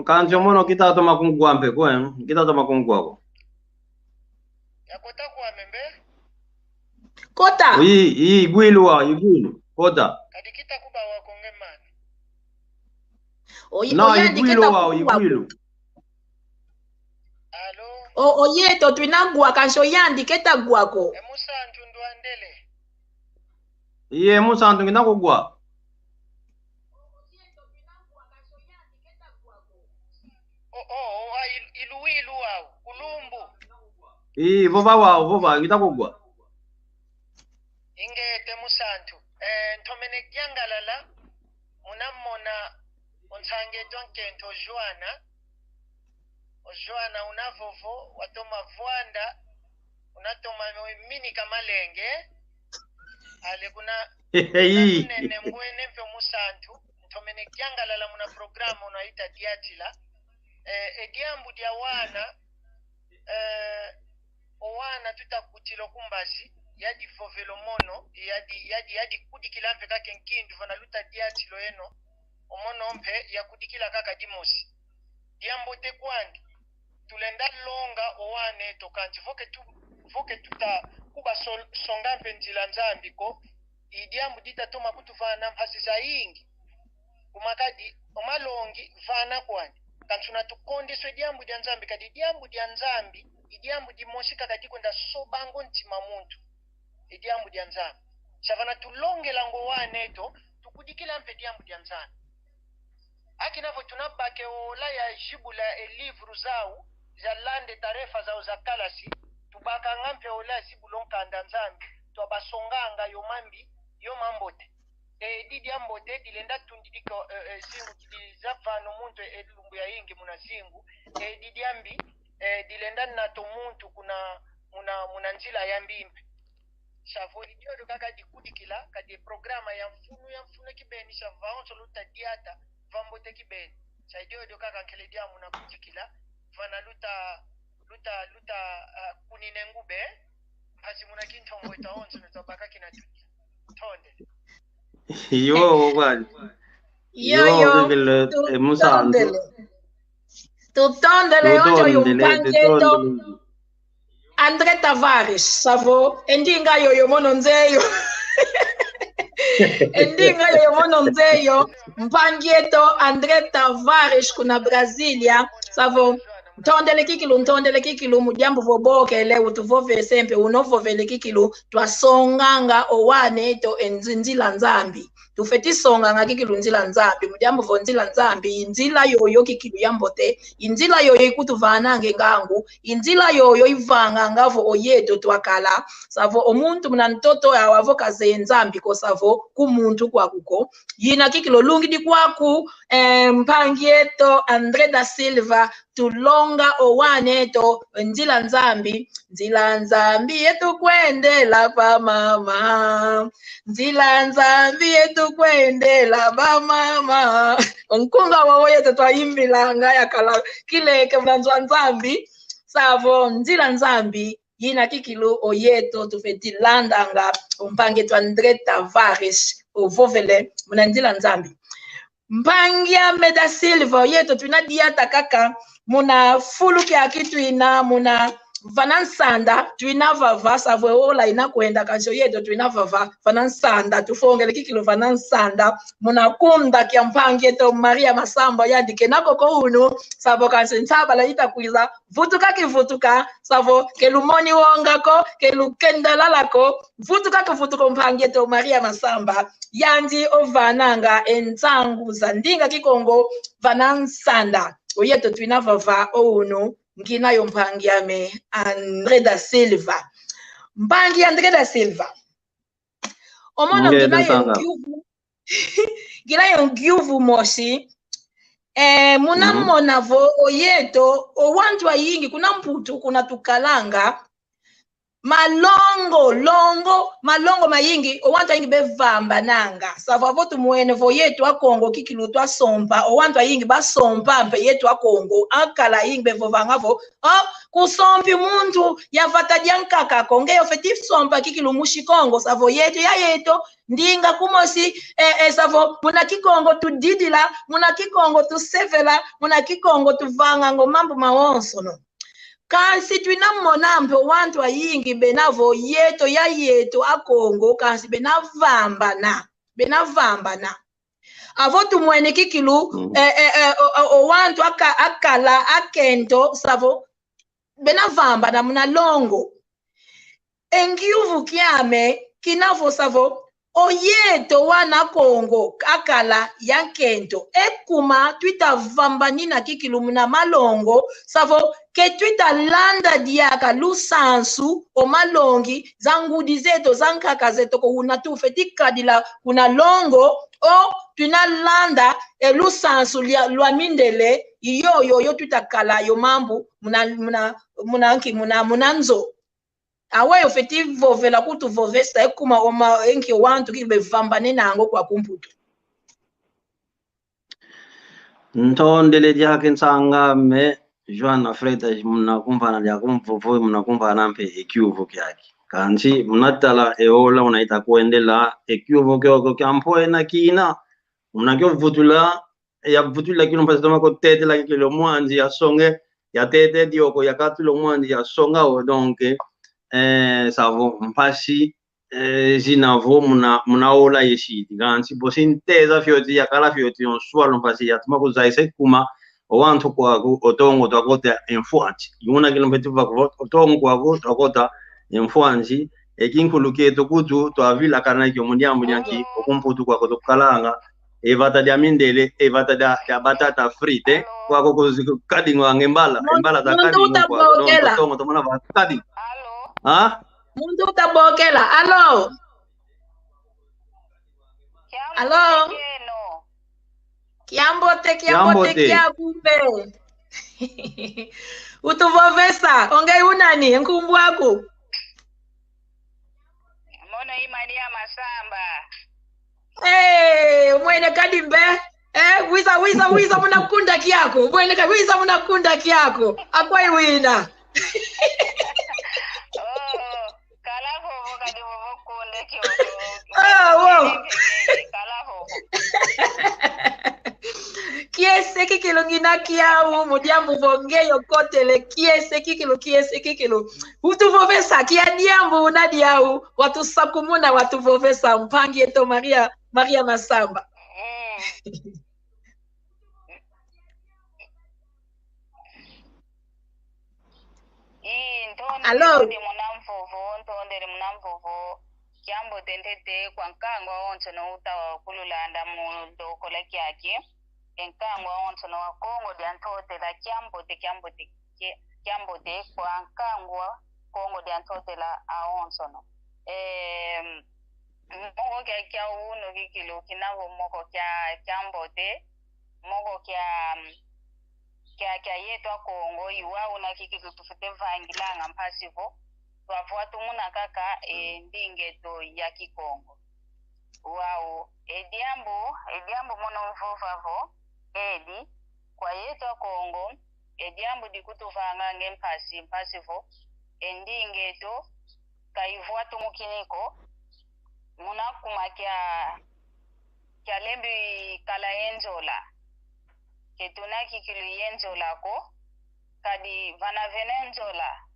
Kanzi omono kita toma kungwampe kita toma kungwako. Yakota kwa membe? Kota. Igwilu. Kota. Kadikita kuba wakongemani. Igwilu. Alo? Oyeto twinagwa kansho yandi keta gwako. Emusantu nduandele. Iye musantu nginakugwa. Iluwilu wao, kulumbu. Vova ngitakugwa. Ingete musantu. Ntomene gyangalala. Munamona onsange tonkento Joana unavovo watoma vwanda unatoma mini kamalenge ale kuna nene mwene mpe musantu ntomene kyangalala muna programu unaita diatila ediambu dia wana owana tutakutilo kumbazi yadi fovelo mono yadi kudikila mpe kake nkindu vana luta diatilo eno omono mpe ya kudikila kaka dimosi diambo te kwangi tulenda longa owane tokanti voke tuta kuba songa mpe njila nzambiko idiambu dita toma kutu vana mpasi za ingi kumakadi omalongi vana kwani kansuna tukondeswe diambu dia nzambi kadi diambu dia nzambi idiambu dimosi kakadi kwenda sobango ntima muntu idiambu dia nzambi savana tulongela ngo waneto tukudikila mpe diambu dia nzambi akinavo tunabake ola ya jibula elivru zao za lande tarefa zao za kalasi tubaka ngampe ola zibulonka ndanzambi twabasonganga yomambi yomambote didi ambote dilenda tundidiko zingu dilizafano muntu elumbu ya ingi muna zingu didi ambi dilenda nato muntu kuna muna njila ya mbimbe shavoli diodo kaka dikudikila kadi programa ya mfunu kibeni shavaonso luta diata vambote kibeni saidiodo kaka nkele dia muna kudikila vana luta kunine ngube hasi muna kintombo itaonso netabaka kina tonde yo bwana yo tutondele onjo yumpangeto André Tavares savo endinga yo mono nzeyo endinga yo mono nzeyo mpangeto André Tavares kuna Brasilia savo ntondele kikilu mujambo voboke leo tuvove sempe unovovele kikilu twasonganga owane to enzindila nzambi tufetisonga nga kikilu nzila nzambi mujambo vo nzila nzambi inzila yoyo kikilu yambote inzila yoyo ikutuvanange ngangu inzila yoyo ivanga ngavo oyeto twakala savo omuntu muna ntoto ya wavoka ze nzambi ko savo kumuntu kwa kuko yina kikilu lungi di kwaku mpangieto André da Silva tulonga owane to nzila nzambi yetu kwendela pa mama nzila nzambi yetu kwendela pa mama onkunga wawo yetu twaimbilanga yakala kileke mnanzwa nzambi savo nzila nzambi yina kikilu oyeto tufetilandanga umpange tu André Tavares ovovele muna nzila nzambi mpangia Meda Silva yeto tunadiata kaka muna fuluke akituina muna vanansanda tuina vava savwe ola ina kwenda kanjo yeto tuina vava vanansanda tufongele kikilo vanansanda muna kunda kia mpangeto Maria Masamba yadike nako ko uno savo kanse ntaba la ita kuiza vutuka savo kelumoni wongako kelukendalalako vutuka mpangeto Maria Masamba yandi ovananga enzangu zandinga kikongo vanansanda oyeto tuina vava ouno ngina yo mpangiame André da Silva mpangi André da Silva omona ngina yo ngiuvu mosi muna mona vo oyeto owantu ayingi kuna mputu kuna tukalanga malongo mayingi owantu ayingi bevamba nanga savo avotu muene vo yetu akongo kikilu twa sompa owantu ayingi basompa mpe yetu akongo akala yingi bevovanga vo kusompi muntu yavata diankaka konge ofetif sompa kikilu mushikongo savo yetu ya yeto ndinga kumosi savo muna kikongo tudidila muna kikongo tusevela muna kikongo tuvanga ngo mambo mawonso no kansi tuina monampe wantu ayingi benavo yeto ya yeto akongo kansi benavamba na avotu mwene kikilu wantu akala akento savo benavamba na muna longo engiuvu kiame kinavo savo oyeto wana kongo akala yankento ekuma twita vambani na kikilu muna malongo savo ke twita landa diaka lusansu o malongi zangudi zeto zankaka zeto ko unatufe tikadila kuna longo o tuna landa lusansu lwa mindele yo twita kala yo mambu muna nzo awe ofeti vovela kutu vovesa ekuma oma enki wantu ki bevambane nango kwa kumputu. Ntondele jake nsanga me Joana Freda mnakumvana lya kumvuvu mnakumvana mpe ekyuvu kyake. Kanchi mnatala eola unaita kuendela ekyuvu kyoko kyampoe na kina mnakyo vutula ya vutula kino mpasa toma ko tete la kilo mwanzi ya songe ya tete dioko ya katulo mwanzi ya songa o donc savo mpasi zinavo mnaola yeshiti kanchi bosinteza fyoti ya kala fyoti on swalo mpasi ya tuma kuzaise kuma owantu kwa otongo twakota enfuanchi yuna kilo mpetuva kwa otongo kwa twakota enfuanchi ekinkuluketo kutu twavila kana kyo mundiambu nyanki okumputu kwa kotokalanga evata dia mindele evata dia batata frite kwa kadingo ngembala za kadingo kwa tongo tomona ba kadingo ha Mundu utabokela allo kiambote kiakumbe utuvovesa ongei unani nkumbu wako Mono Maria Masamba mwene kadimbe wiza munakunda kiako mwene wiza munakunda kiako akwai wina kalafo kadivo kunde kioko kiese kikilo ngina kiau mudiambu vongeyo kotele kiese kikilo utuvovesa kia diambu unadiau watu sakumuna watuvovesa mpangi eto Maria Masamba Allo ntondere munamvovo kiambo tentete kwa nkango onto no utawa kululanda mu dokola kyake enkango onto no Kongo de antote la kiambo te kwa nkango Kongo de antote la aonto no moko kya uno kikilo kinavo moko kya kiambo te moko kya yetwa Kongo iwa una kikilo tufute vangilanga mpasivo twafuatu muna kaka ndingeto ya Kikongo wao ediambo mono mfofavo edi kwa yetwa Kongo ediambo dikutuvanga mpasivo endingeto kaivuatu mukiniko muna kuma kya lembi kala enzola ketuna kikilo yenzola ko kadi vana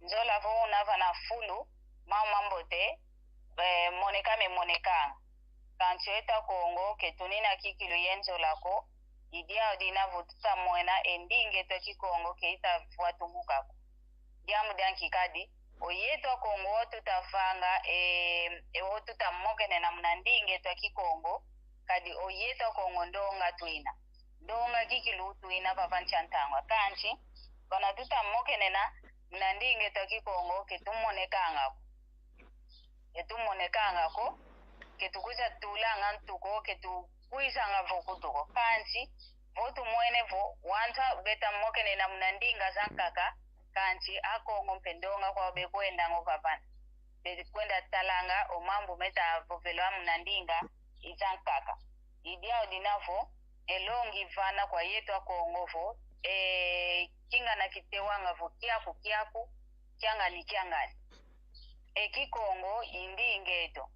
nzola vo una vana fulu mamambote moneka kanchueta Kongo ketunina kikilo yenzola ko idia odina vututa moena endinge to Kikongo keita vuatu mukako diamu danki kadi oyeto Kongo tutafanga tuta mokene na mnandinge to Kikongo kadi oyeto Kongo ndonga tuina donga kikilo tuina papanchantangwa kanchi bana tuta mokene na mnandinge to Kikongo ketumonekanga ko ketukuza tulanga ntuko ketukuisanga vokutuko kanchi votu mwene vo wanta beta mokene na mnandinga zankaka kanchi akongo mpendonga kwa bekwenda ngopapana bekwenda talanga omambu meta vovelwa mnandinga izankaka idia odinavo elongi vana kwa yetu Kongo vo kinga na kitewanga vo kiaku kyangani Kikongo indingeto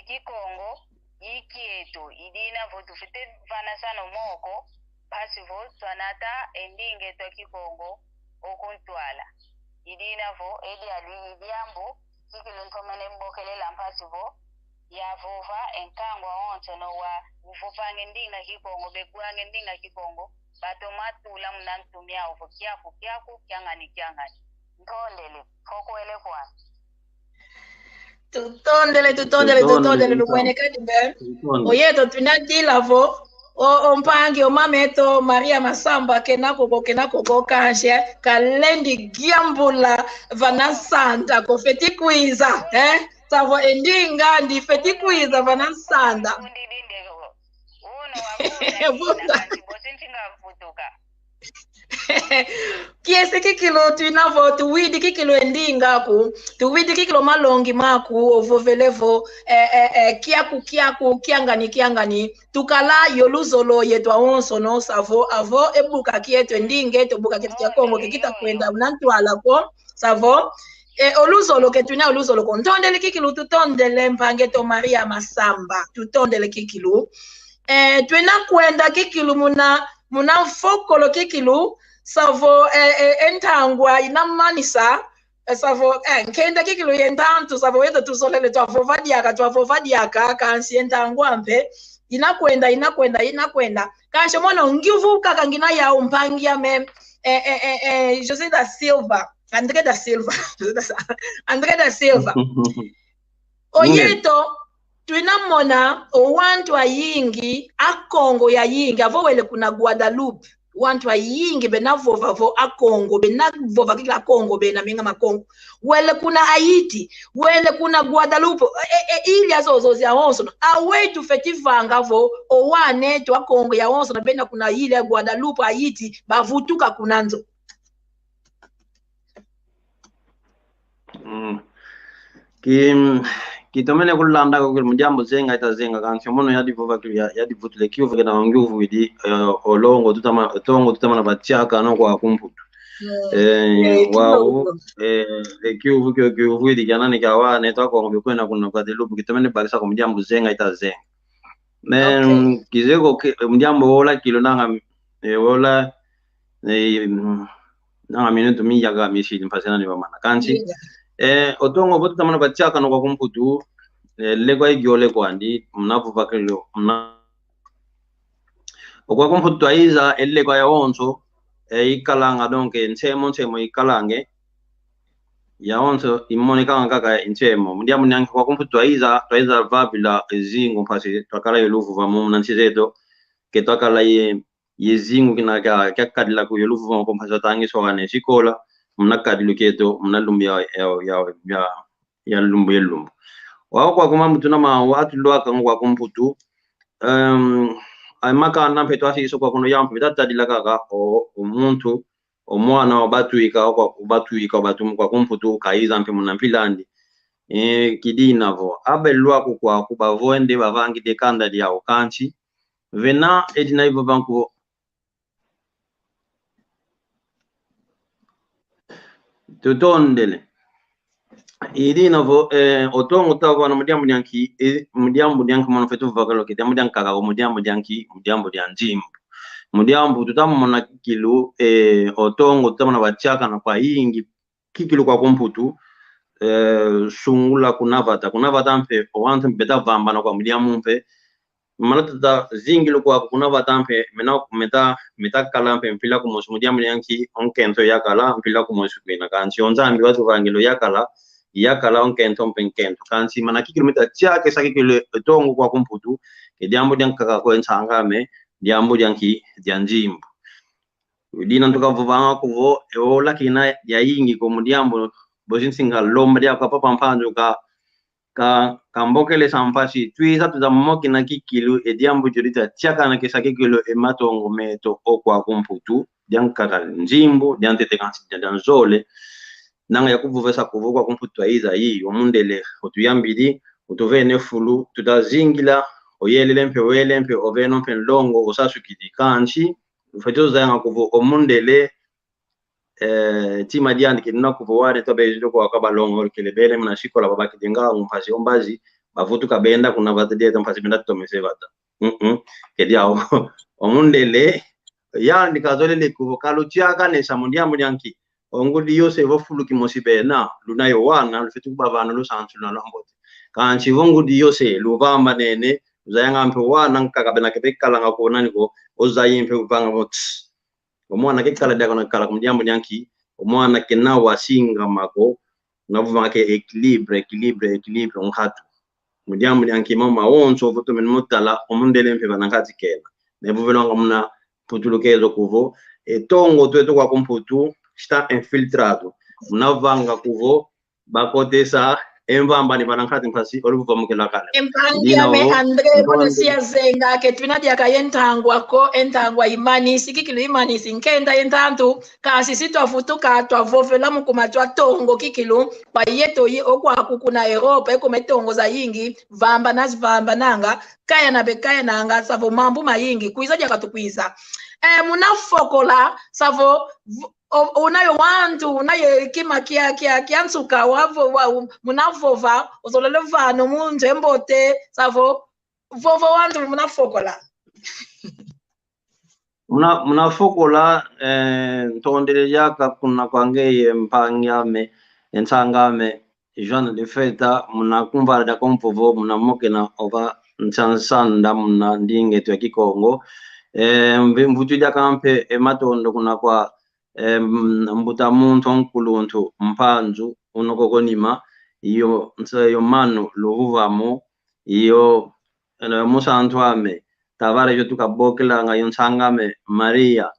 Kikongo ikieto idina vo tufite vana sano moko basi vo twanata endingeto Kikongo okuntwala idina vo idiambo kikilo ntomene mbokelela mpasi vo ya vova enkangwa onto no wa uvofange ndinga Kikongo bekuange ndinga Kikongo batomatula mnantumia ovo kiaku kyangani ntondele kokwele kwa tutondele lumwene kadimbe oyeto tunadila vo ompangi omameto Maria Masamba kenako kanje kalendi giambula vanasanda kofeti kwiza savo endinga ndi feti kwiza vanasanda kiese kikilo tuinavo tuwidi kikilo endinga ku tuwidi kikilo malongi maku ovovelevo kiaku kiangani tukala yoluzolo yetu aonso no savo avo ebuka kietu endinge to buka kitu kya Kongo kikita kwenda unantwala ko savo oluzolo ketuna oluzolo ko ntondele kikilo tutondele mpange to Maria Masamba tutondele kikilo twena kwenda kikilo muna fokolo kikilo savo entangwa inamanisa savo nkenda kikilo yentantu savo yeto tusolele twavovadiaka kansi entangwa mpe inakwenda kansho mono ngivuka kangina ya umpangia me José da Silva André da Silva oyeto twinamona owantu ayingi akongo ya yingi avowele kuna Guadalupe wantu ayingi benavova vo akongo benavova kila kongo bena minga makongo wele kuna Haiti wele kuna Guadalupe ili azozo ya onso awe tufetivanga vo owane to akongo ya onso bena kuna ile Guadalupe Haiti bavutuka kunanzo kitomene kulanda ko mujambo zenga itazenga kansi mono yadivova yadivutule kiuvu kena nguvu idi olongo tutama na batiaka no kwa kumputu wao kiuvu idi janani kawa neto ko ngokwenda kuna Guadalupe kitomene bakisa ko mujambo zenga itazenga men kizeko mujambo ola kilo nanga ola nanga minutu miyaga mishili mpasena ni bamana kansi otongo botu tamana bachaka no kwa kumputu lego igiole kwandi mnavuva kilo okwa kumputu aiza lego ya onso ikalanga donke nsemo ikalange ya onso imonika ngaka nsemo ndiamu nyangi kwa kumputu aiza vabila zingo mpasi twakala yoluvu va mu nansizeto ke twakala yezingu kinaka kyakadila ku yoluvu va mpasi tangi so ane sikola mnakadilo keto mnalumbi ya lumbu yelumbu wao kwa kuma mtu na watu ndo akangwa kumputu amaka na peto asiso kwa kono yampu bitadila kaka omuntu omwana obatuika kwa kumputu kaiza mpe munampilandi kidina vo abelwa kwa kubavonde bavangi dekanda dia okanchi vena edina ivo banku tutondele idi novo otongo tawa na mudiambo dyanki mono fetu vakalo ke mudiambo kaka mudiambo dyanjimbo mudiambo tutamona kilo otongo tutamona bachaka na kwa ingi kikilo kwa komputu sungula kunavata mpe owantu beta vamba na kwa mudiambo mpe manata zingilo kwa kunavata mpe meta kala mpe mpila ku mudiambo dyanki onkento yakala mpila ku kwina kansi onzambi watu vangilo yakala onkento mpenkento kansi mana kilomita chake sakikilo tongo kwa komputu ke diambo dyankaka ko ensangame diambo dyanki dyanjimbo dina tukavuvanga kuvo eola kina ya ingi ko mudiambo bozinsinga lomba dia kwa papa mpando ka mbokele sampasi twiza tuzamoki na kikilo diambo jorita chaka na kisa kikilo matongo meto okwa komputu dyankaka njimbo dyantete kansi dyanzole nanga yakuvuvesa kuvukwa komputu aiza yi omundele otuyambiri utuvene fulu tutazingila oyelempe oveno mpe longo osasukidi kanchi ufetuza yanga kuvu omundele tima diandi kinuna kuvu wade tobe kwa kabalongo kelebele mnashikola babaki denga umpasi ombazi bavutu kabenda kuna batede mpasi benda tomese bata kedia omundele yandi kazolele kuvu kaluchiaka ne samundiambo dyanki ongudi yose vofulu kimosibena lunayo wana lufetu babana lusantu na lambote kanchi vongudi yose luvamba nene uzayanga mpe wana nkakabena kepekala ngakona niko ozayimpe upanga bot omwana kekala dako nakala kumdiambo dyanki omwana kena wasinga mako navuva ke equilibre ngatu mudiambo dyanki mama onso voto men mutala omundele mpe banangati kena nevuvelanga muna putulukezo kuvo etongo tweto kwa komputu está infiltrado unavanga kuvo bakotesa emvamba ni panankati mpasi oluva mukela kale Empangia me Andre kono siya zenga ke twinadia ka yentangwa ko entangwa imani sikikilu imani sinkenda yentantu kasi sitwafutuka twavovela mukuma twatongo kikilu kwa yeto yi okwaku kuna Europa ekumetongo za yingi vamba nazivamba nanga kaya na bekaya nanga savo mambu mayingi kuiza jakatukwiza munafokola savo unayo wantu unayo kima kia nsuka wavo munavova uzolele vano munje mbote savo vovo wantu munafokola munafokola ntondele yaka kuna kwangeye mpangame ensangame Jean de Feta munakumva da kompovo munamoke na ova nchansanda muna ndinge tu ya Kikongo mvutu ya kampe matondo kuna kwa mbuta muntu onkuluntu mpanzu unokokonima iyo nseyo manu luvamo iyo musantu ame tavare yo tukabokela nga yonsangame Maria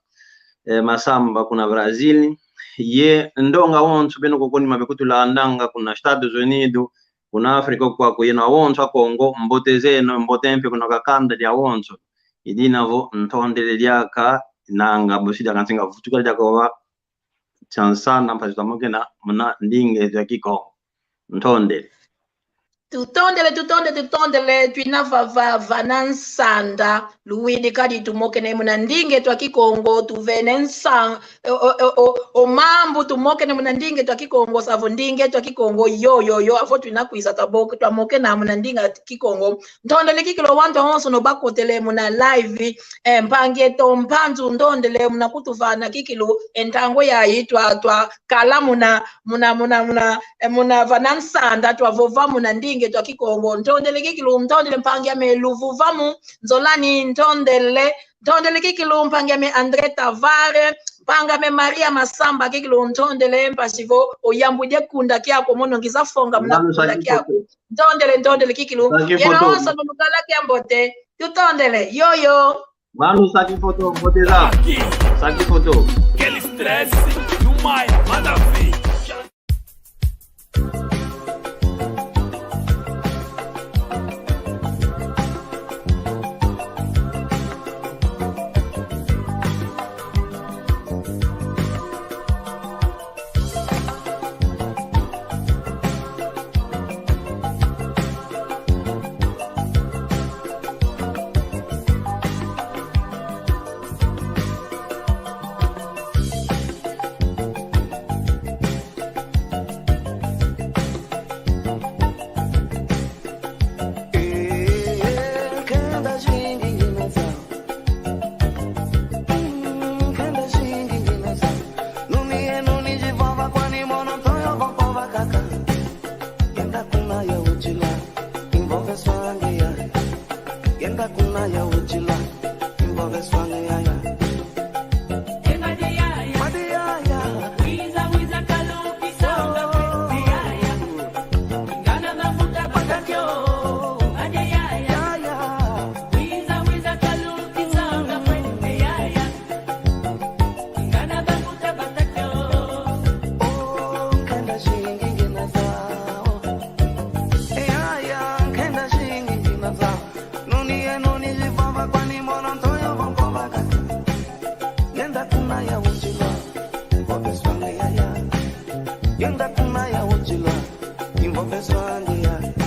Masamba kuna Brazil ye ndonga wontu beno kokonima bekutula ndanga kuna Estados Unidos kuna Afrika kwa kuyena wontu akongo mbotezeno mbotempe kuna kakanda ya wontu idinavo ntondele lyaka nanga bosida kansinga vutuka lyaka chansana mpazita mokena muna ndinge ya Kikongo ntondele tutondele twina vanansanda luwidi kadi tumokene muna ndinge twa Kikongo tuvene nsanga mambu tumokene muna ndinge twa Kikongo savo ndinge twa Kikongo yo afo twina kuisa twamokena muna ndinga Kikongo ntondele kikilo wantu honso no bakotele muna live mpangie to mpanzu ndondele muna kutuvana kikilo entango yayi twa kala muna vanansanda twavova muna ndinge twa Kikongo ntondele kikilu ntondele mpangia me luvuvamu nzolani ntondele kikilu mpangia me Andre Tavare panga me Maria Masamba kikilu ntondele mpasivo oyambudye kunda kyako mono ngizafonga muna kunda kyako ntondele kikilu yena oso nukala kyambote tutondele yoyo manu saki foto mboteza saki foto aquele estresse do Maia manda ver. Yenda kuna ya ujila, imbo beswangia.